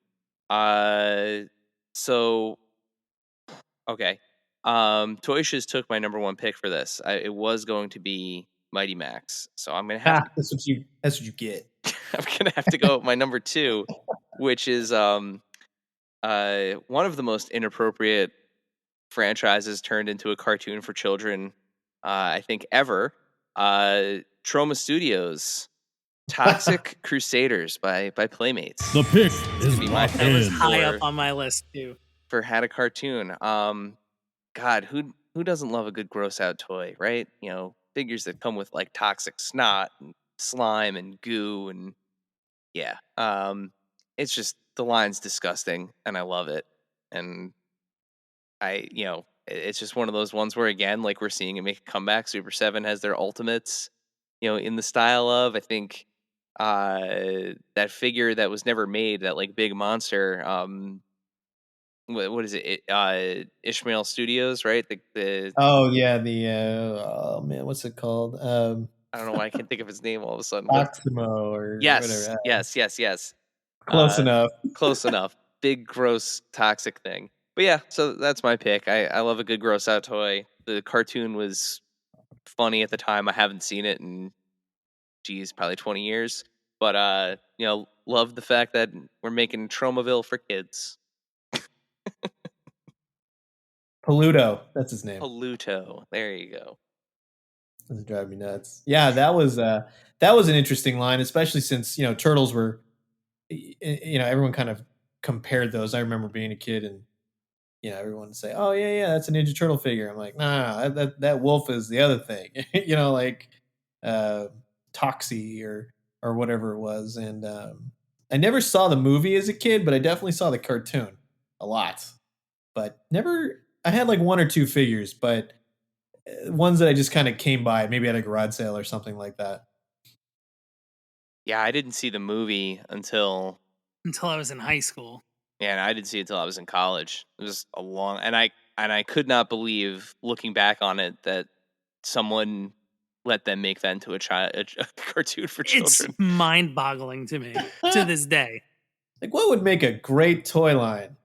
Speaker 1: So okay. ToyShiz took my number one pick for this. It was going to be Mighty Max. So I'm gonna have
Speaker 6: That's what you get.
Speaker 1: I'm gonna have to go with my number two, which is one of the most inappropriate franchises turned into a cartoon for children, I think ever. Troma Studios, Toxic Crusaders by Playmates.
Speaker 3: The pick is
Speaker 1: be my
Speaker 3: locked
Speaker 2: That was
Speaker 3: in.
Speaker 2: high up on my list too.
Speaker 1: For had a cartoon. God, who doesn't love a good gross out toy, right? Figures that come with like toxic snot and slime and goo and yeah. It's just the line's disgusting and I love it. And it's just one of those ones where again, like we're seeing it make a comeback. Super 7 has their ultimates, in the style of, I think, that figure that was never made, that like big monster, what is it? Ishmael Studios, right?
Speaker 6: Oh yeah, oh man, what's it called?
Speaker 1: I don't know why I can't think of his name all of a sudden.
Speaker 6: Proximo or
Speaker 1: Yes,
Speaker 6: whatever.
Speaker 1: yes.
Speaker 6: Close enough.
Speaker 1: Close enough. Big, gross, toxic thing. But yeah, so that's my pick. I love a good gross out toy. The cartoon was funny at the time. I haven't seen it in, probably 20 years. But love the fact that we're making Tromaville for kids.
Speaker 6: Paluto, that's his name.
Speaker 1: Pluto. There you go.
Speaker 6: Doesn't drive me nuts. Yeah, that was an interesting line, especially since turtles were, everyone kind of compared those. I remember being a kid and everyone would say, "Oh yeah, that's a Ninja Turtle figure." I'm like, nah, that wolf is the other thing, like uh, Toxie or whatever it was. And I never saw the movie as a kid, but I definitely saw the cartoon a lot. But never, I had like one or two figures, but ones that I just kind of came by, maybe at a garage sale or something like that.
Speaker 1: Yeah, I didn't see the movie until
Speaker 2: I was in high school.
Speaker 1: yeah, and I didn't see it until I was in college. It was a long, and I could not believe looking back on it that someone let them make that into a cartoon for
Speaker 2: It's
Speaker 1: children.
Speaker 2: mind-boggling to me to this day.
Speaker 6: Like, what would make a great toy line?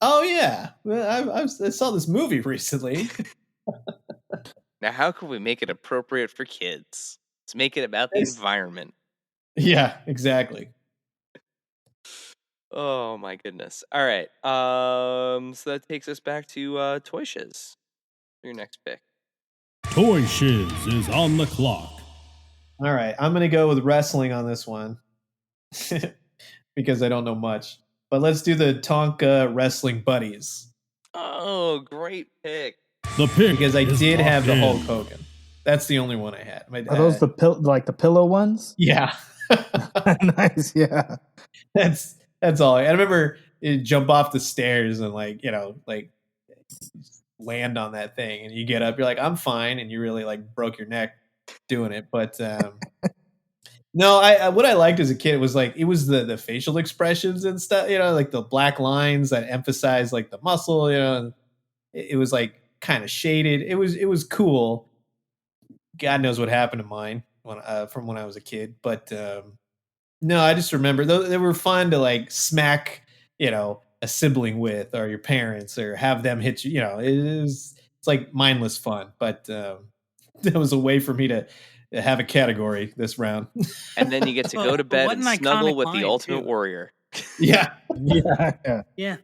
Speaker 6: Oh yeah, well, I saw this movie recently.
Speaker 1: Now, how can we make it appropriate for kids? Let's make it about the
Speaker 6: It's-
Speaker 1: environment.
Speaker 6: yeah, exactly.
Speaker 1: Oh my goodness. All right. So that takes us back to ToyShiz. Your next pick.
Speaker 3: ToyShiz is on the clock.
Speaker 6: All right, I'm gonna go with wrestling on this one because I don't know much. But let's do the Tonka Wrestling Buddies
Speaker 1: Oh, great pick.
Speaker 3: The pick
Speaker 6: because I
Speaker 3: is
Speaker 6: did have the
Speaker 3: locked
Speaker 6: Hulk
Speaker 3: in.
Speaker 6: Hogan. That's the only one I had.
Speaker 5: Are those the the pillow ones?
Speaker 6: Yeah.
Speaker 5: Nice, yeah.
Speaker 6: That's all. I remember you jump off the stairs and like land on that thing, and you get up. You're like, I'm fine, and you really like broke your neck doing it. But no, I what I liked as a kid was like it was the facial expressions and stuff. Like the black lines that emphasize like the muscle. And it was like kind of shaded. It was cool. God knows what happened to mine from when I was a kid, but no, I just remember they were fun to like smack, a sibling with or your parents or have them hit you. It's like mindless fun, but that was a way for me to have a category this round.
Speaker 1: And then you get to go to
Speaker 2: But
Speaker 1: bed
Speaker 2: what
Speaker 1: and
Speaker 2: an
Speaker 1: snuggle
Speaker 2: iconic
Speaker 1: with the
Speaker 2: line,
Speaker 1: Ultimate
Speaker 2: too.
Speaker 1: Warrior.
Speaker 6: Yeah.
Speaker 5: Yeah.
Speaker 2: Yeah.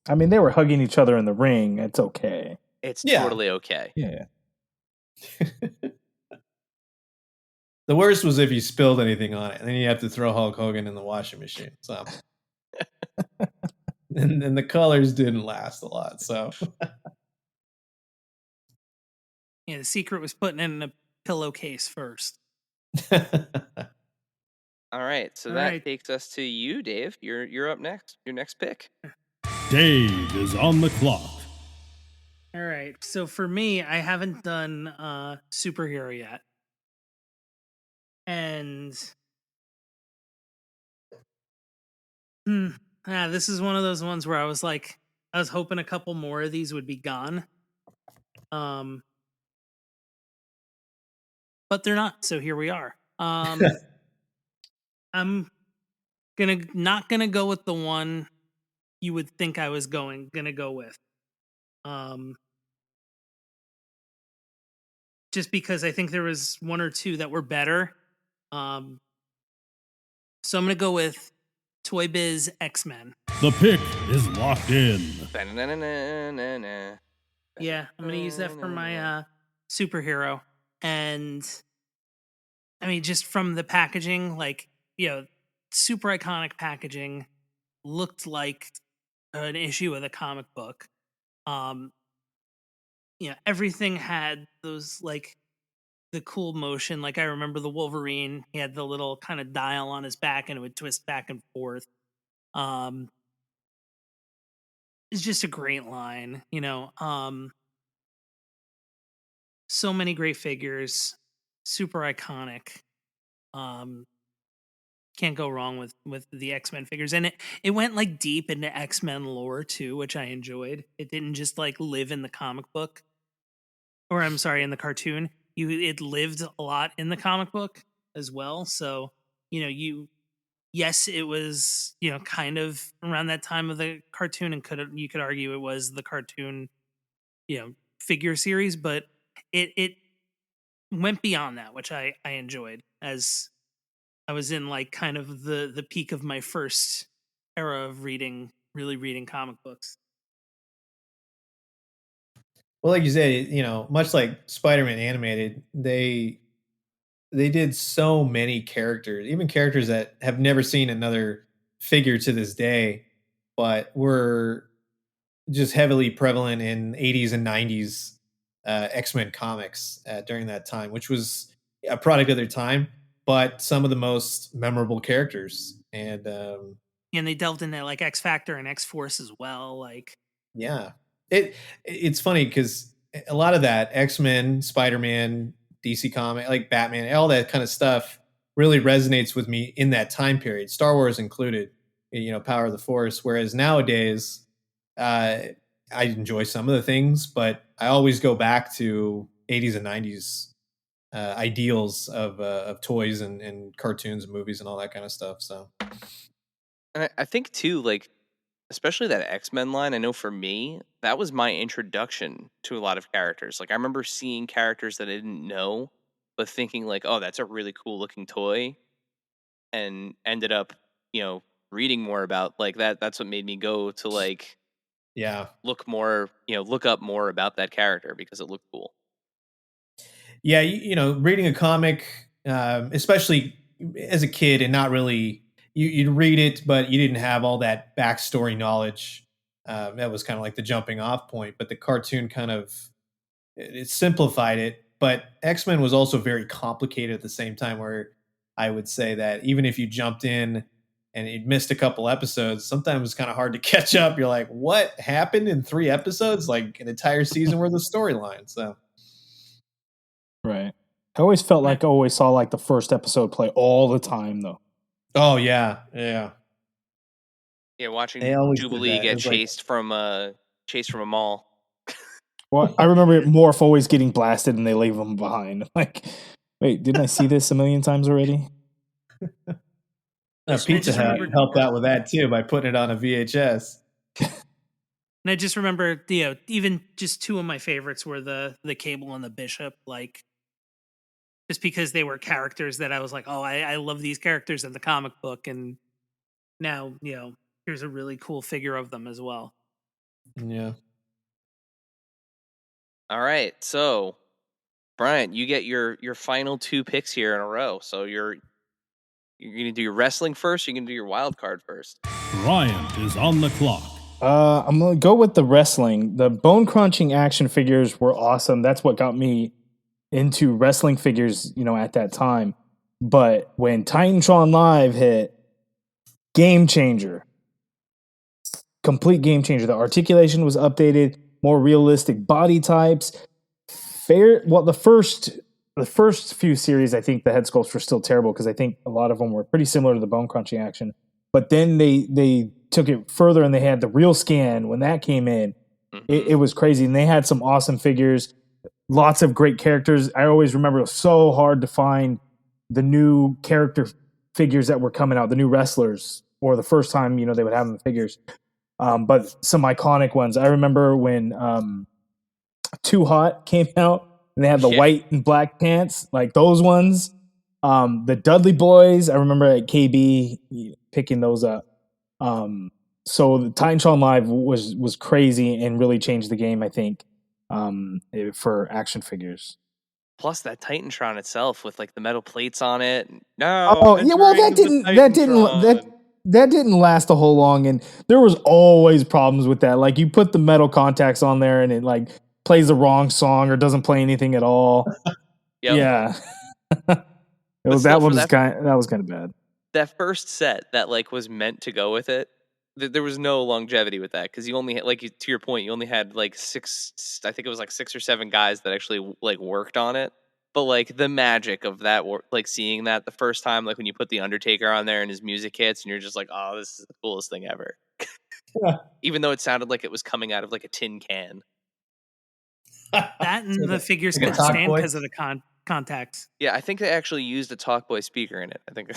Speaker 5: I mean, they were hugging each other in the ring. It's okay.
Speaker 1: It's
Speaker 6: Yeah.
Speaker 1: totally okay.
Speaker 5: Yeah.
Speaker 6: The worst was if you spilled anything on it, and then you have to throw Hulk Hogan in the washing machine. So, and the colors didn't last a lot. So,
Speaker 2: Yeah, the secret was putting it in a pillowcase first.
Speaker 1: All right. So
Speaker 2: All
Speaker 1: that
Speaker 2: right.
Speaker 1: takes us to you, Dave. You're up next. Your next pick.
Speaker 3: Dave is on the clock.
Speaker 2: All right. So for me, I haven't done superhero yet. And this is one of those ones where I was hoping a couple more of these would be gone. But they're not, so here we are. I'm not gonna go with the one you would think I was gonna go with. Just because I think there was one or two that were better. So I'm gonna go with Toy Biz X-Men.
Speaker 3: The pick is locked in.
Speaker 1: Ba-na-na-na-na-na.
Speaker 2: Yeah, I'm gonna use that for my superhero. And I mean, just from the packaging, super iconic packaging, looked like an issue of the comic book. Everything had those the cool motion. Like I remember the Wolverine, he had the little kind of dial on his back and it would twist back and forth. It's just a great line, so many great figures, super iconic. Can't go wrong with the X-Men figures. And it went like deep into X-Men lore too, which I enjoyed. It didn't just like live in the comic book. Or I'm sorry, in the cartoon. It lived a lot in the comic book as well. So, yes, it was, kind of around that time of the cartoon, and you could argue it was the cartoon, figure series, but it went beyond that, which I enjoyed, as I was in like kind of the peak of my first era of reading really reading comic books.
Speaker 6: Well, like you said, much like Spider-Man animated, they did so many characters, even characters that have never seen another figure to this day, but were just heavily prevalent in 80s and 90s X-Men comics during that time, which was a product of their time, but some of the most memorable characters. And
Speaker 2: And they delved into like X Factor and X Force as well. Like,
Speaker 6: yeah, it's funny because a lot of that X-Men, Spider-Man, DC comic, like Batman, all that kind of stuff really resonates with me in that time period, Star Wars included. Power of the Force. Whereas nowadays, uh, I enjoy some of the things, but I always go back to 80s and 90s ideals of toys and cartoons and movies and all that kind of stuff. So
Speaker 1: And I think too, like, especially that X-Men line, I know for me, that was my introduction to a lot of characters. Like, I remember seeing characters that I didn't know, but thinking like, "Oh, that's a really cool looking toy," and ended up, reading more about like that. That's what made me go to like
Speaker 6: yeah,
Speaker 1: look up more about that character because it looked cool.
Speaker 6: yeah, reading a comic, especially as a kid, and not really you'd read it, but you didn't have all that backstory knowledge. That was kind of like the jumping off point, but the cartoon kind of it simplified it. But X-Men was also very complicated at the same time, where I would say that even if you jumped in and you missed a couple episodes, sometimes it's kind of hard to catch up. You're like, what happened in 3 episodes? Like an entire season worth of storyline. So
Speaker 5: Right. I always felt like I always saw like the first episode play all the time though.
Speaker 6: oh yeah.
Speaker 1: Yeah,
Speaker 6: They
Speaker 1: watching
Speaker 6: always did
Speaker 1: Jubilee
Speaker 6: that. It
Speaker 1: get
Speaker 6: was like,
Speaker 1: chased from a mall.
Speaker 5: Well, I remember Morph always getting blasted and they leave him behind. Like, wait, didn't I see this a million times already?
Speaker 6: Pizza
Speaker 2: just
Speaker 6: Hut
Speaker 2: remembered-
Speaker 6: helped out with that too by putting it on a VHS.
Speaker 2: And I just remember, even just two of my favorites were the Cable and the Bishop, like, just because they were characters that I was like, oh, I love these characters in the comic book, and now, here's a really cool figure of them as well.
Speaker 6: Yeah.
Speaker 1: All right, so Brian, you get your final two picks here in a row. So you're gonna do your wrestling first. You're gonna do your wild card first.
Speaker 3: Brian is on the clock.
Speaker 5: I'm gonna go with the wrestling. The bone crunching action figures were awesome. That's what got me into wrestling figures, at that time. But when Titantron Live hit, game changer. Complete game changer. The articulation was updated, more realistic body types. The first few series, I think the head sculpts were still terrible because I think a lot of them were pretty similar to the bone crunching action. But then they took it further and they had the real scan when that came in.
Speaker 1: Mm-hmm.
Speaker 5: It was crazy. And they had some awesome figures, lots of great characters. I always remember it was so hard to find the new character figures that were coming out, the new wrestlers, or the first time, they would have them figures. But some iconic ones. I remember when Too Hot came out and they had the white and black pants, like those ones. The Dudley Boys, I remember at KB picking those up. So the Titantron Live was crazy and really changed the game, I think, for action figures.
Speaker 1: Plus that Titantron itself with like the metal plates on it.
Speaker 5: Well, that didn't last a whole long, and there was always problems with that. Like you put the metal contacts on there, and it like plays the wrong song or doesn't play anything at all.
Speaker 1: Yep.
Speaker 5: Yeah, that was kind of bad.
Speaker 1: That first set that like was meant to go with it, there was no longevity with that because you only had, like, to your point, you only had like six. I think it was like 6 or 7 guys that actually like worked on it. But like the magic of that, like seeing that the first time, like when you put the Undertaker on there and his music hits, and you're just like, "Oh, this is the coolest thing ever."
Speaker 6: Yeah.
Speaker 1: Even though it sounded like it was coming out of like a tin can.
Speaker 2: That and the figures
Speaker 6: like a
Speaker 2: couldn't
Speaker 6: Talk
Speaker 2: stand
Speaker 6: Boy?
Speaker 2: because of the contacts.
Speaker 1: Yeah, I think they actually used a Talkboy speaker in it. I think.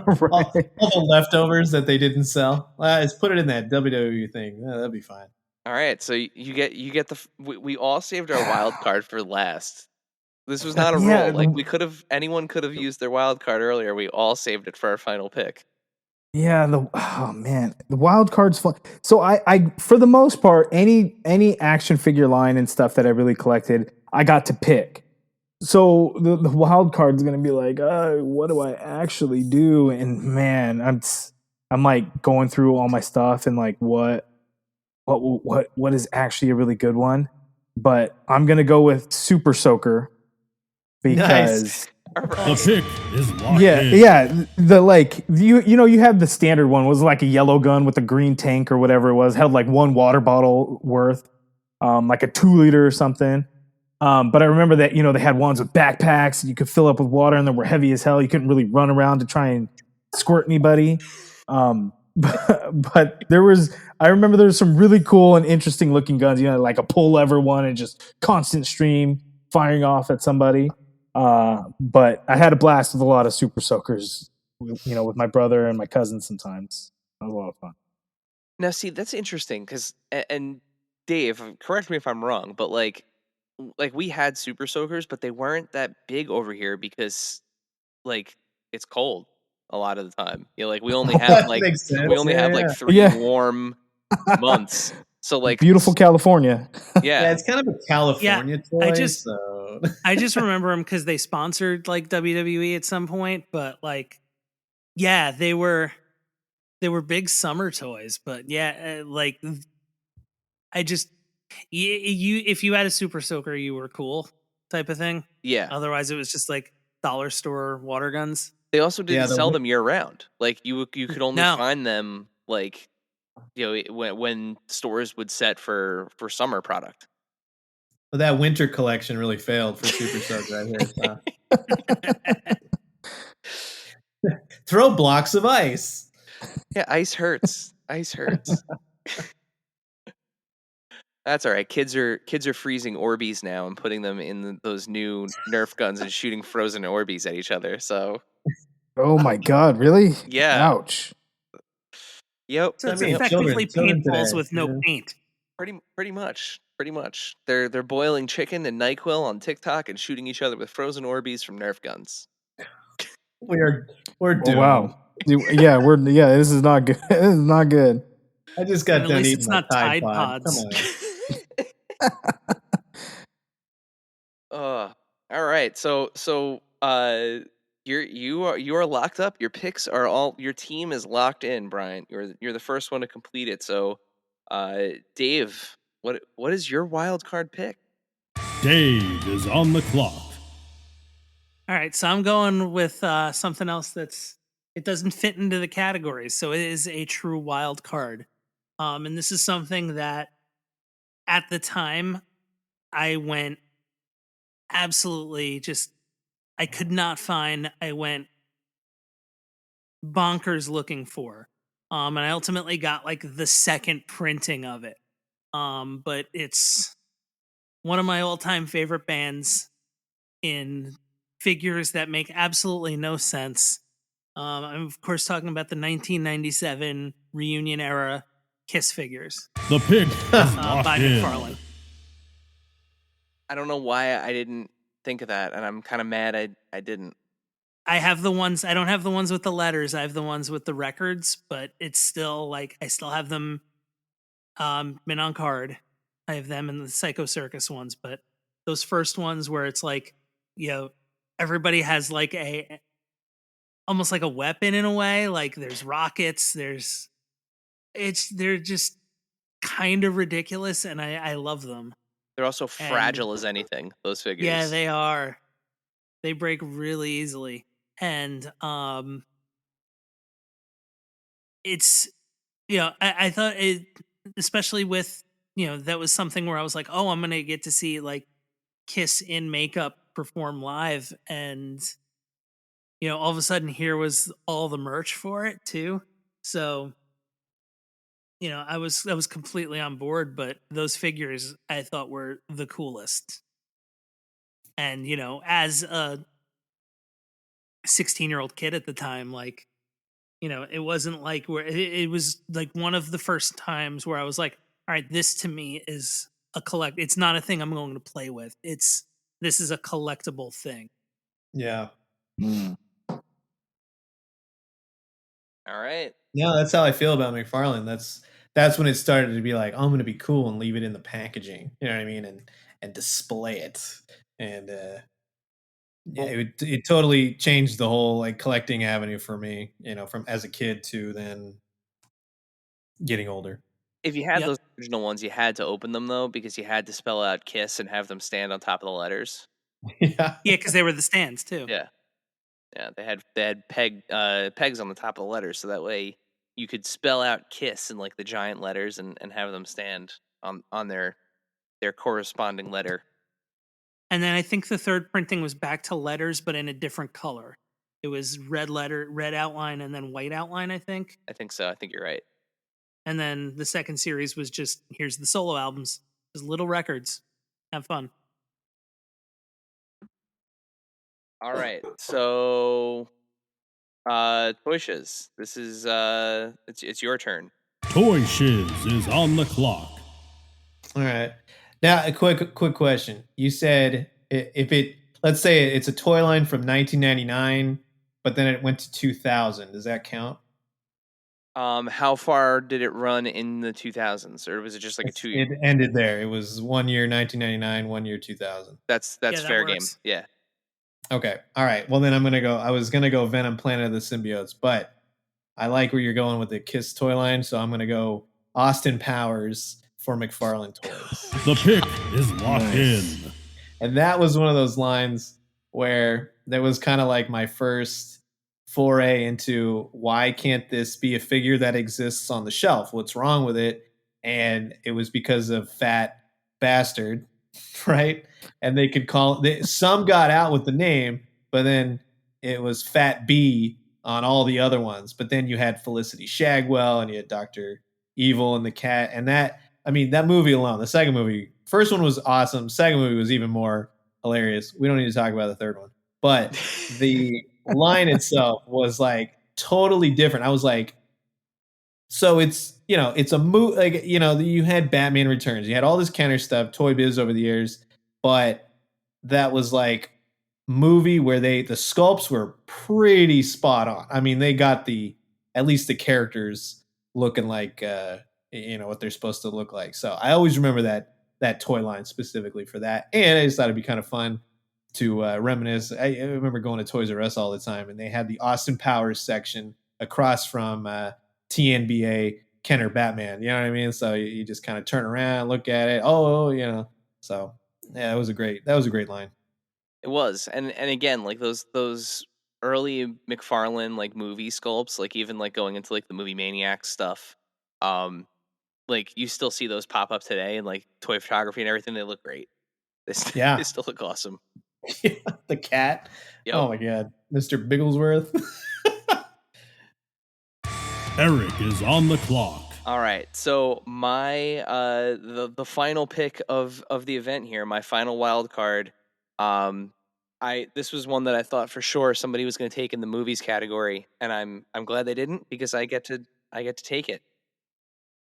Speaker 6: all the leftovers that they didn't sell. Let's put it in that WWE thing. That'd be fine.
Speaker 1: All right, so you get we all saved our wild card for last. This was not a roll. Like anyone could have used their wild card earlier. We all saved it for our final pick.
Speaker 5: Yeah, the wild card's fun. So I for the most part, any action figure line and stuff that I really collected, I got to pick. So the wild card's gonna be like, what do I actually do? And man, I'm like going through all my stuff and like what is actually a really good one. But I'm gonna go with Super Soaker
Speaker 6: Nice.
Speaker 5: because
Speaker 1: All
Speaker 3: The
Speaker 1: right.
Speaker 3: pick is locked
Speaker 5: yeah,
Speaker 3: in.
Speaker 5: yeah. The like you have the standard one was like a yellow gun with a green tank or whatever it was, held like one water bottle worth, like a 2 liter or something. But I remember that they had ones with backpacks you could fill up with water and they were heavy as hell. You couldn't really run around to try and squirt anybody. But I remember there was some really cool and interesting looking guns. Like a pull lever one and just constant stream firing off at somebody. But I had a blast with a lot of super soakers, with my brother and my cousins sometimes. That was a lot of fun.
Speaker 1: Now, see, that's interesting because, and Dave, correct me if I'm wrong, but like we had super soakers, but they weren't that big over here because like it's cold a lot of the time. Like we only have like
Speaker 6: Makes
Speaker 1: we
Speaker 6: sense.
Speaker 1: only have like
Speaker 6: Yeah.
Speaker 1: 3
Speaker 5: Yeah,
Speaker 1: warm months. So like
Speaker 5: beautiful California.
Speaker 6: Yeah,
Speaker 1: yeah.
Speaker 6: it's kind of a
Speaker 2: Yeah,
Speaker 6: California
Speaker 2: I
Speaker 6: toy,
Speaker 2: just
Speaker 6: so
Speaker 2: I just remember them because they sponsored like WWE at some point, but like, yeah, they were big summer toys. But yeah, like I just you if you had a super soaker, you were cool type of thing.
Speaker 1: Yeah.
Speaker 2: Otherwise, it was just like dollar store water guns.
Speaker 1: They also
Speaker 6: yeah,
Speaker 1: didn't sell them year round. Like you could only
Speaker 2: No,
Speaker 1: find them like when stores would set for summer product.
Speaker 6: that winter collection really failed for Super Soaker. I hear. Throw blocks of ice.
Speaker 1: Yeah, ice hurts. Ice hurts. That's all right. Kids are freezing Orbeez now and putting them in those new Nerf guns and shooting frozen Orbeez at each other. So
Speaker 5: Oh my God, really?
Speaker 1: yeah,
Speaker 5: Ouch.
Speaker 1: yep,
Speaker 2: so
Speaker 6: I
Speaker 2: it's
Speaker 6: mean,
Speaker 1: yep.
Speaker 2: effectively
Speaker 6: children
Speaker 2: paintballs
Speaker 6: today.
Speaker 2: with no
Speaker 6: Yeah.
Speaker 2: paint.
Speaker 1: Pretty much. They're boiling chicken and NyQuil on TikTok and shooting each other with frozen Orbeez from Nerf guns.
Speaker 6: We're
Speaker 5: Oh
Speaker 6: doomed.
Speaker 5: wow. Yeah. This is not good. This is not good.
Speaker 6: I just
Speaker 2: And
Speaker 6: got
Speaker 2: at
Speaker 6: done
Speaker 2: least
Speaker 6: eating
Speaker 2: it's
Speaker 6: my
Speaker 2: not
Speaker 6: Tide
Speaker 2: Tide
Speaker 6: Pod. Come
Speaker 2: Pods.
Speaker 6: on.
Speaker 1: All right. So you are locked up. Your picks are all. Your team is locked in, Brian. You're the first one to complete it. So, Dave, what is your wild card pick?
Speaker 3: Dave is on the clock.
Speaker 2: All right, so I'm going with something else it doesn't fit into the categories, so it is a true wild card. And this is something that at the time I went absolutely just I could not find. I went bonkers looking for. And I ultimately got like the second printing of it. But it's one of my all-time favorite bands in figures that make absolutely no sense. I'm of course talking about the 1997 reunion era Kiss figures
Speaker 3: The pick is locked
Speaker 2: by
Speaker 3: in.
Speaker 2: McFarlane.
Speaker 1: I don't know why I didn't think of that, and I'm kind of mad I didn't.
Speaker 2: I have the ones. I don't have the ones with the letters. I have the ones with the records, but it's still like I still have them mint on card. I have them in the Psycho Circus ones, but those first ones where it's like, everybody has like a almost like a weapon in a way. Like there's rockets. They're just kind of ridiculous, and I love them.
Speaker 1: They're also
Speaker 2: And
Speaker 1: fragile as anything. Those figures.
Speaker 2: yeah, they are. They break really easily, and it's I thought it, especially with that was something where I was like, oh, I'm gonna get to see like Kiss in makeup perform live, and all of a sudden here was all the merch for it too. So I was completely on board, but those figures I thought were the coolest. And as a 16-year-old kid at the time, like it wasn't like where it was like one of the first times where I was like, all right, this to me is a collect. It's not a thing I'm going to play with. This is a collectible thing.
Speaker 6: Yeah.
Speaker 5: Mm.
Speaker 1: All right.
Speaker 6: No, that's how I feel about McFarlane. That's when it started to be like, oh, I'm gonna be cool and leave it in the packaging. You know what I mean? And display it. And yeah, it totally changed the whole like collecting avenue for me, from as a kid to then getting older.
Speaker 1: If you had
Speaker 2: Yep.
Speaker 1: those original ones, you had to open them though because you had to spell out "kiss" and have them stand on top of the letters.
Speaker 6: Yeah.
Speaker 2: Yeah, because they were the stands too.
Speaker 1: Yeah, yeah. They had pegs on the top of the letters, so that way you could spell out "kiss" in like the giant letters and have them stand on their corresponding letter.
Speaker 2: And then I think the third printing was back to letters, but in a different color. It was red outline, and then white outline, I think.
Speaker 1: I think so. I think you're right.
Speaker 2: And then the second series was just here's the solo albums, just little records. Have fun.
Speaker 1: All right. So, ToyShiz, this is it's your turn.
Speaker 3: ToyShiz is on the clock.
Speaker 6: All right. Now, a quick question. You said if it, let's say it's a toy line from 1999, but then it went to 2000. Does that count?
Speaker 1: How far did it run in the 2000s, or was it just like a 2 year?
Speaker 6: It ended there. It was 1 year 1999, 1 year 2000.
Speaker 1: That's
Speaker 2: Yeah, that
Speaker 1: fair game.
Speaker 2: works.
Speaker 1: Yeah.
Speaker 6: Okay. All right. Well, then I was gonna go Venom Planet of the Symbiotes, but I like where you're going with the Kiss toy line, so I'm gonna go Austin Powers for McFarlane Toys.
Speaker 3: The pick is locked in.
Speaker 6: And that was one of those lines where that was kind of like my first foray into why can't this be a figure that exists on the shelf? What's wrong with it? And it was because of Fat Bastard, right? And they could some got out with the name, but then it was Fat B on all the other ones. But then you had Felicity Shagwell and you had Dr. Evil and the cat. And that movie alone, the second movie, first one was awesome. Second movie was even more hilarious. We don't need to talk about the third one. But the line itself was like totally different. I was like, so it's a movie, like you had Batman Returns, you had all this Kenner stuff, Toy Biz over the years, but that was like movie where the sculpts were pretty spot on. I mean, they got at least the characters looking like what they're supposed to look like. So I always remember that toy line specifically for that, and I just thought it'd be kind of fun to reminisce. I remember going to Toys R Us all the time, and they had the Austin Powers section across from TNBA Kenner Batman. You know what I mean? So you just kind of turn around, look at it. So yeah, that was a great line.
Speaker 1: It was, and again, like those early McFarlane like movie sculpts, like even like going into like the movie Maniac stuff, like you still see those pop up today, and like toy photography and everything. They look great.
Speaker 6: Yeah.
Speaker 1: They still look awesome.
Speaker 6: The cat.
Speaker 1: Yep.
Speaker 6: Oh my god, Mr. Bigglesworth.
Speaker 3: Eric is on the clock.
Speaker 1: All right, so my the final pick of the event here, my final wild card. This was one that I thought for sure somebody was going to take in the movies category, and I'm glad they didn't because I get to take it.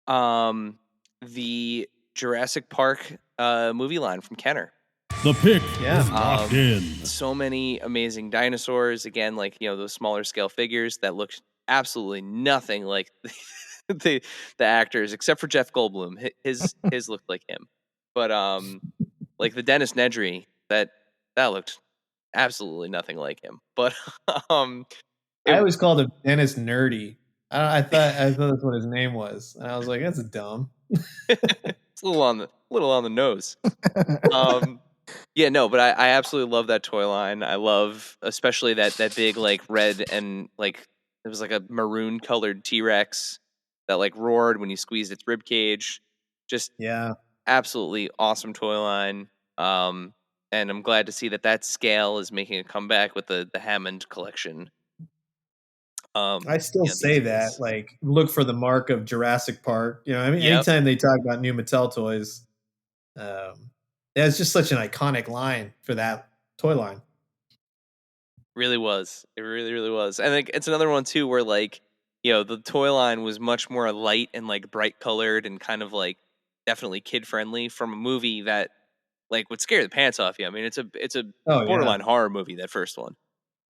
Speaker 1: The Jurassic Park movie line from Kenner.
Speaker 3: The pick
Speaker 6: Yeah.
Speaker 3: is locked in.
Speaker 1: So many amazing dinosaurs. Again, like those smaller scale figures that look absolutely nothing like the actors, except for Jeff Goldblum. His looked like him, but like the Dennis Nedry that looked absolutely nothing like him. But
Speaker 6: I always called him Dennis Nerdy. I thought that's what his name was, and I was like, that's dumb.
Speaker 1: it's a little on the nose. Yeah, no, but I absolutely love that toy line. I love especially that big like red and like it was like a maroon colored T-Rex that like roared when you squeezed its rib cage. Just
Speaker 6: Yeah.
Speaker 1: absolutely awesome toy line. And I'm glad to see that scale is making a comeback with the Hammond collection.
Speaker 6: I still say that, like, look for the mark of Jurassic Park. I mean,
Speaker 1: Yep.
Speaker 6: anytime they talk about new Mattel toys, it's just such an iconic line for that toy line.
Speaker 1: Really was. It really, really was. And like it's another one too where like, the toy line was much more light and like bright colored and kind of like definitely kid friendly from a movie that like would scare the pants off you. I mean, it's a borderline horror movie, that first one.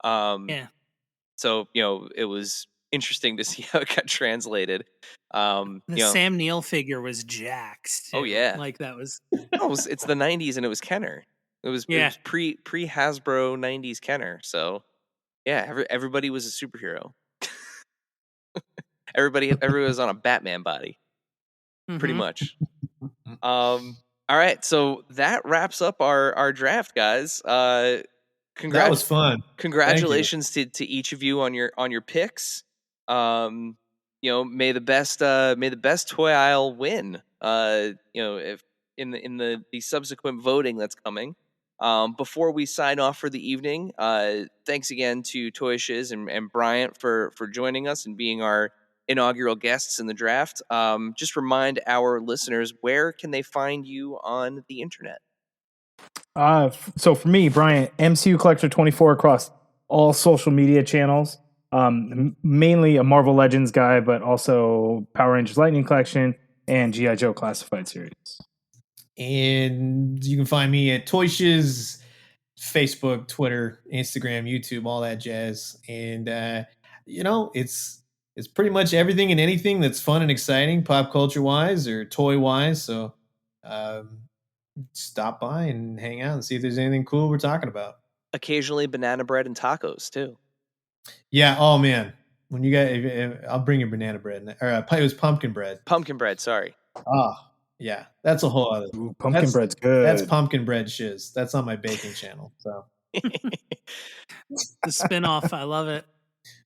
Speaker 2: Yeah.
Speaker 1: So, it was interesting to see how it got translated.
Speaker 2: The Sam Neill figure was jacked.
Speaker 1: Oh,
Speaker 2: too.
Speaker 1: yeah.
Speaker 2: Like that was.
Speaker 1: It's the 90s and it was Kenner. It was pre Hasbro 90s Kenner. So yeah, everybody was a superhero. Everybody was on a Batman body, pretty much. All right, so that wraps up our draft, guys.
Speaker 6: That was fun.
Speaker 1: Congratulations to each of you on your picks. May the best toy aisle win. If in the subsequent voting that's coming. Before we sign off for the evening, thanks again to ToyShiz and Bryant for joining us and being our inaugural guests in the draft. Just remind our listeners, where can they find you on the internet?
Speaker 5: So for me, Bryant, MCUCollector24 across all social media channels. Mainly a Marvel Legends guy, but also Power Rangers Lightning Collection and G.I. Joe Classified Series.
Speaker 6: And you can find me at ToyShiz, Facebook, Twitter, Instagram, YouTube, all that jazz. And it's pretty much everything and anything that's fun and exciting, pop culture wise or toy wise. So stop by and hang out and see if there's anything cool we're talking about.
Speaker 1: Occasionally banana bread and tacos too.
Speaker 6: Yeah. Oh man, when you got, I'll bring you banana bread. Or it was pumpkin bread.
Speaker 1: Pumpkin bread. Sorry.
Speaker 6: Oh yeah, that's a whole other.
Speaker 5: Ooh, pumpkin bread's good.
Speaker 6: That's pumpkin bread shiz. That's on my baking channel. So
Speaker 2: the spinoff. I love it.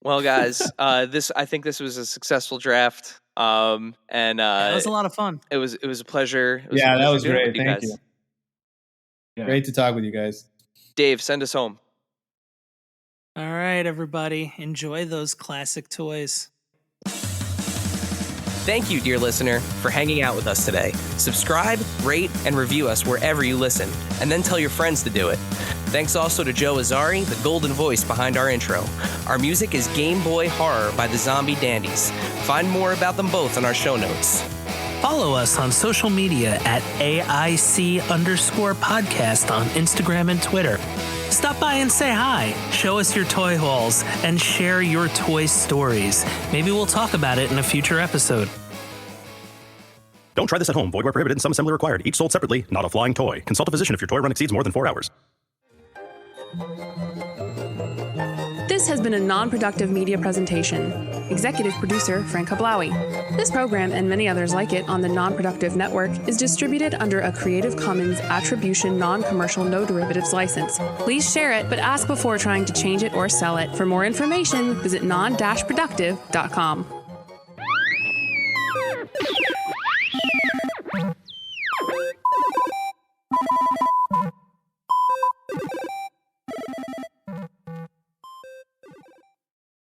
Speaker 1: Well, guys, I think this was a successful draft. It
Speaker 2: was a lot of fun.
Speaker 1: It was a pleasure.
Speaker 6: That was great. Thank you.
Speaker 5: Yeah.
Speaker 6: Great to talk with you guys.
Speaker 1: Dave, send us home.
Speaker 2: All right, everybody. Enjoy those classic toys.
Speaker 4: Thank you, dear listener, for hanging out with us today. Subscribe, rate, and review us wherever you listen, and then tell your friends to do it. Thanks also to Joe Azari, the golden voice behind our intro. Our music is Game Boy Horror by the Zombie Dandies. Find more about them both in our show notes.
Speaker 2: Follow us on social media at AIC_podcast on Instagram and Twitter. Stop by and say hi, show us your toy hauls, and share your toy stories. Maybe we'll talk about it in a future episode.
Speaker 3: Don't try this at home. Void where prohibited and some assembly required. Each sold separately, not a flying toy. Consult a physician if your toy run exceeds more than 4 hours.
Speaker 8: This has been a non-productive media presentation. Executive producer, Frank Hablawi. This program and many others like it on the Non-Productive Network is distributed under a Creative Commons Attribution Non-Commercial No Derivatives license. Please share it, but ask before trying to change it or sell it. For more information, visit non-productive.com.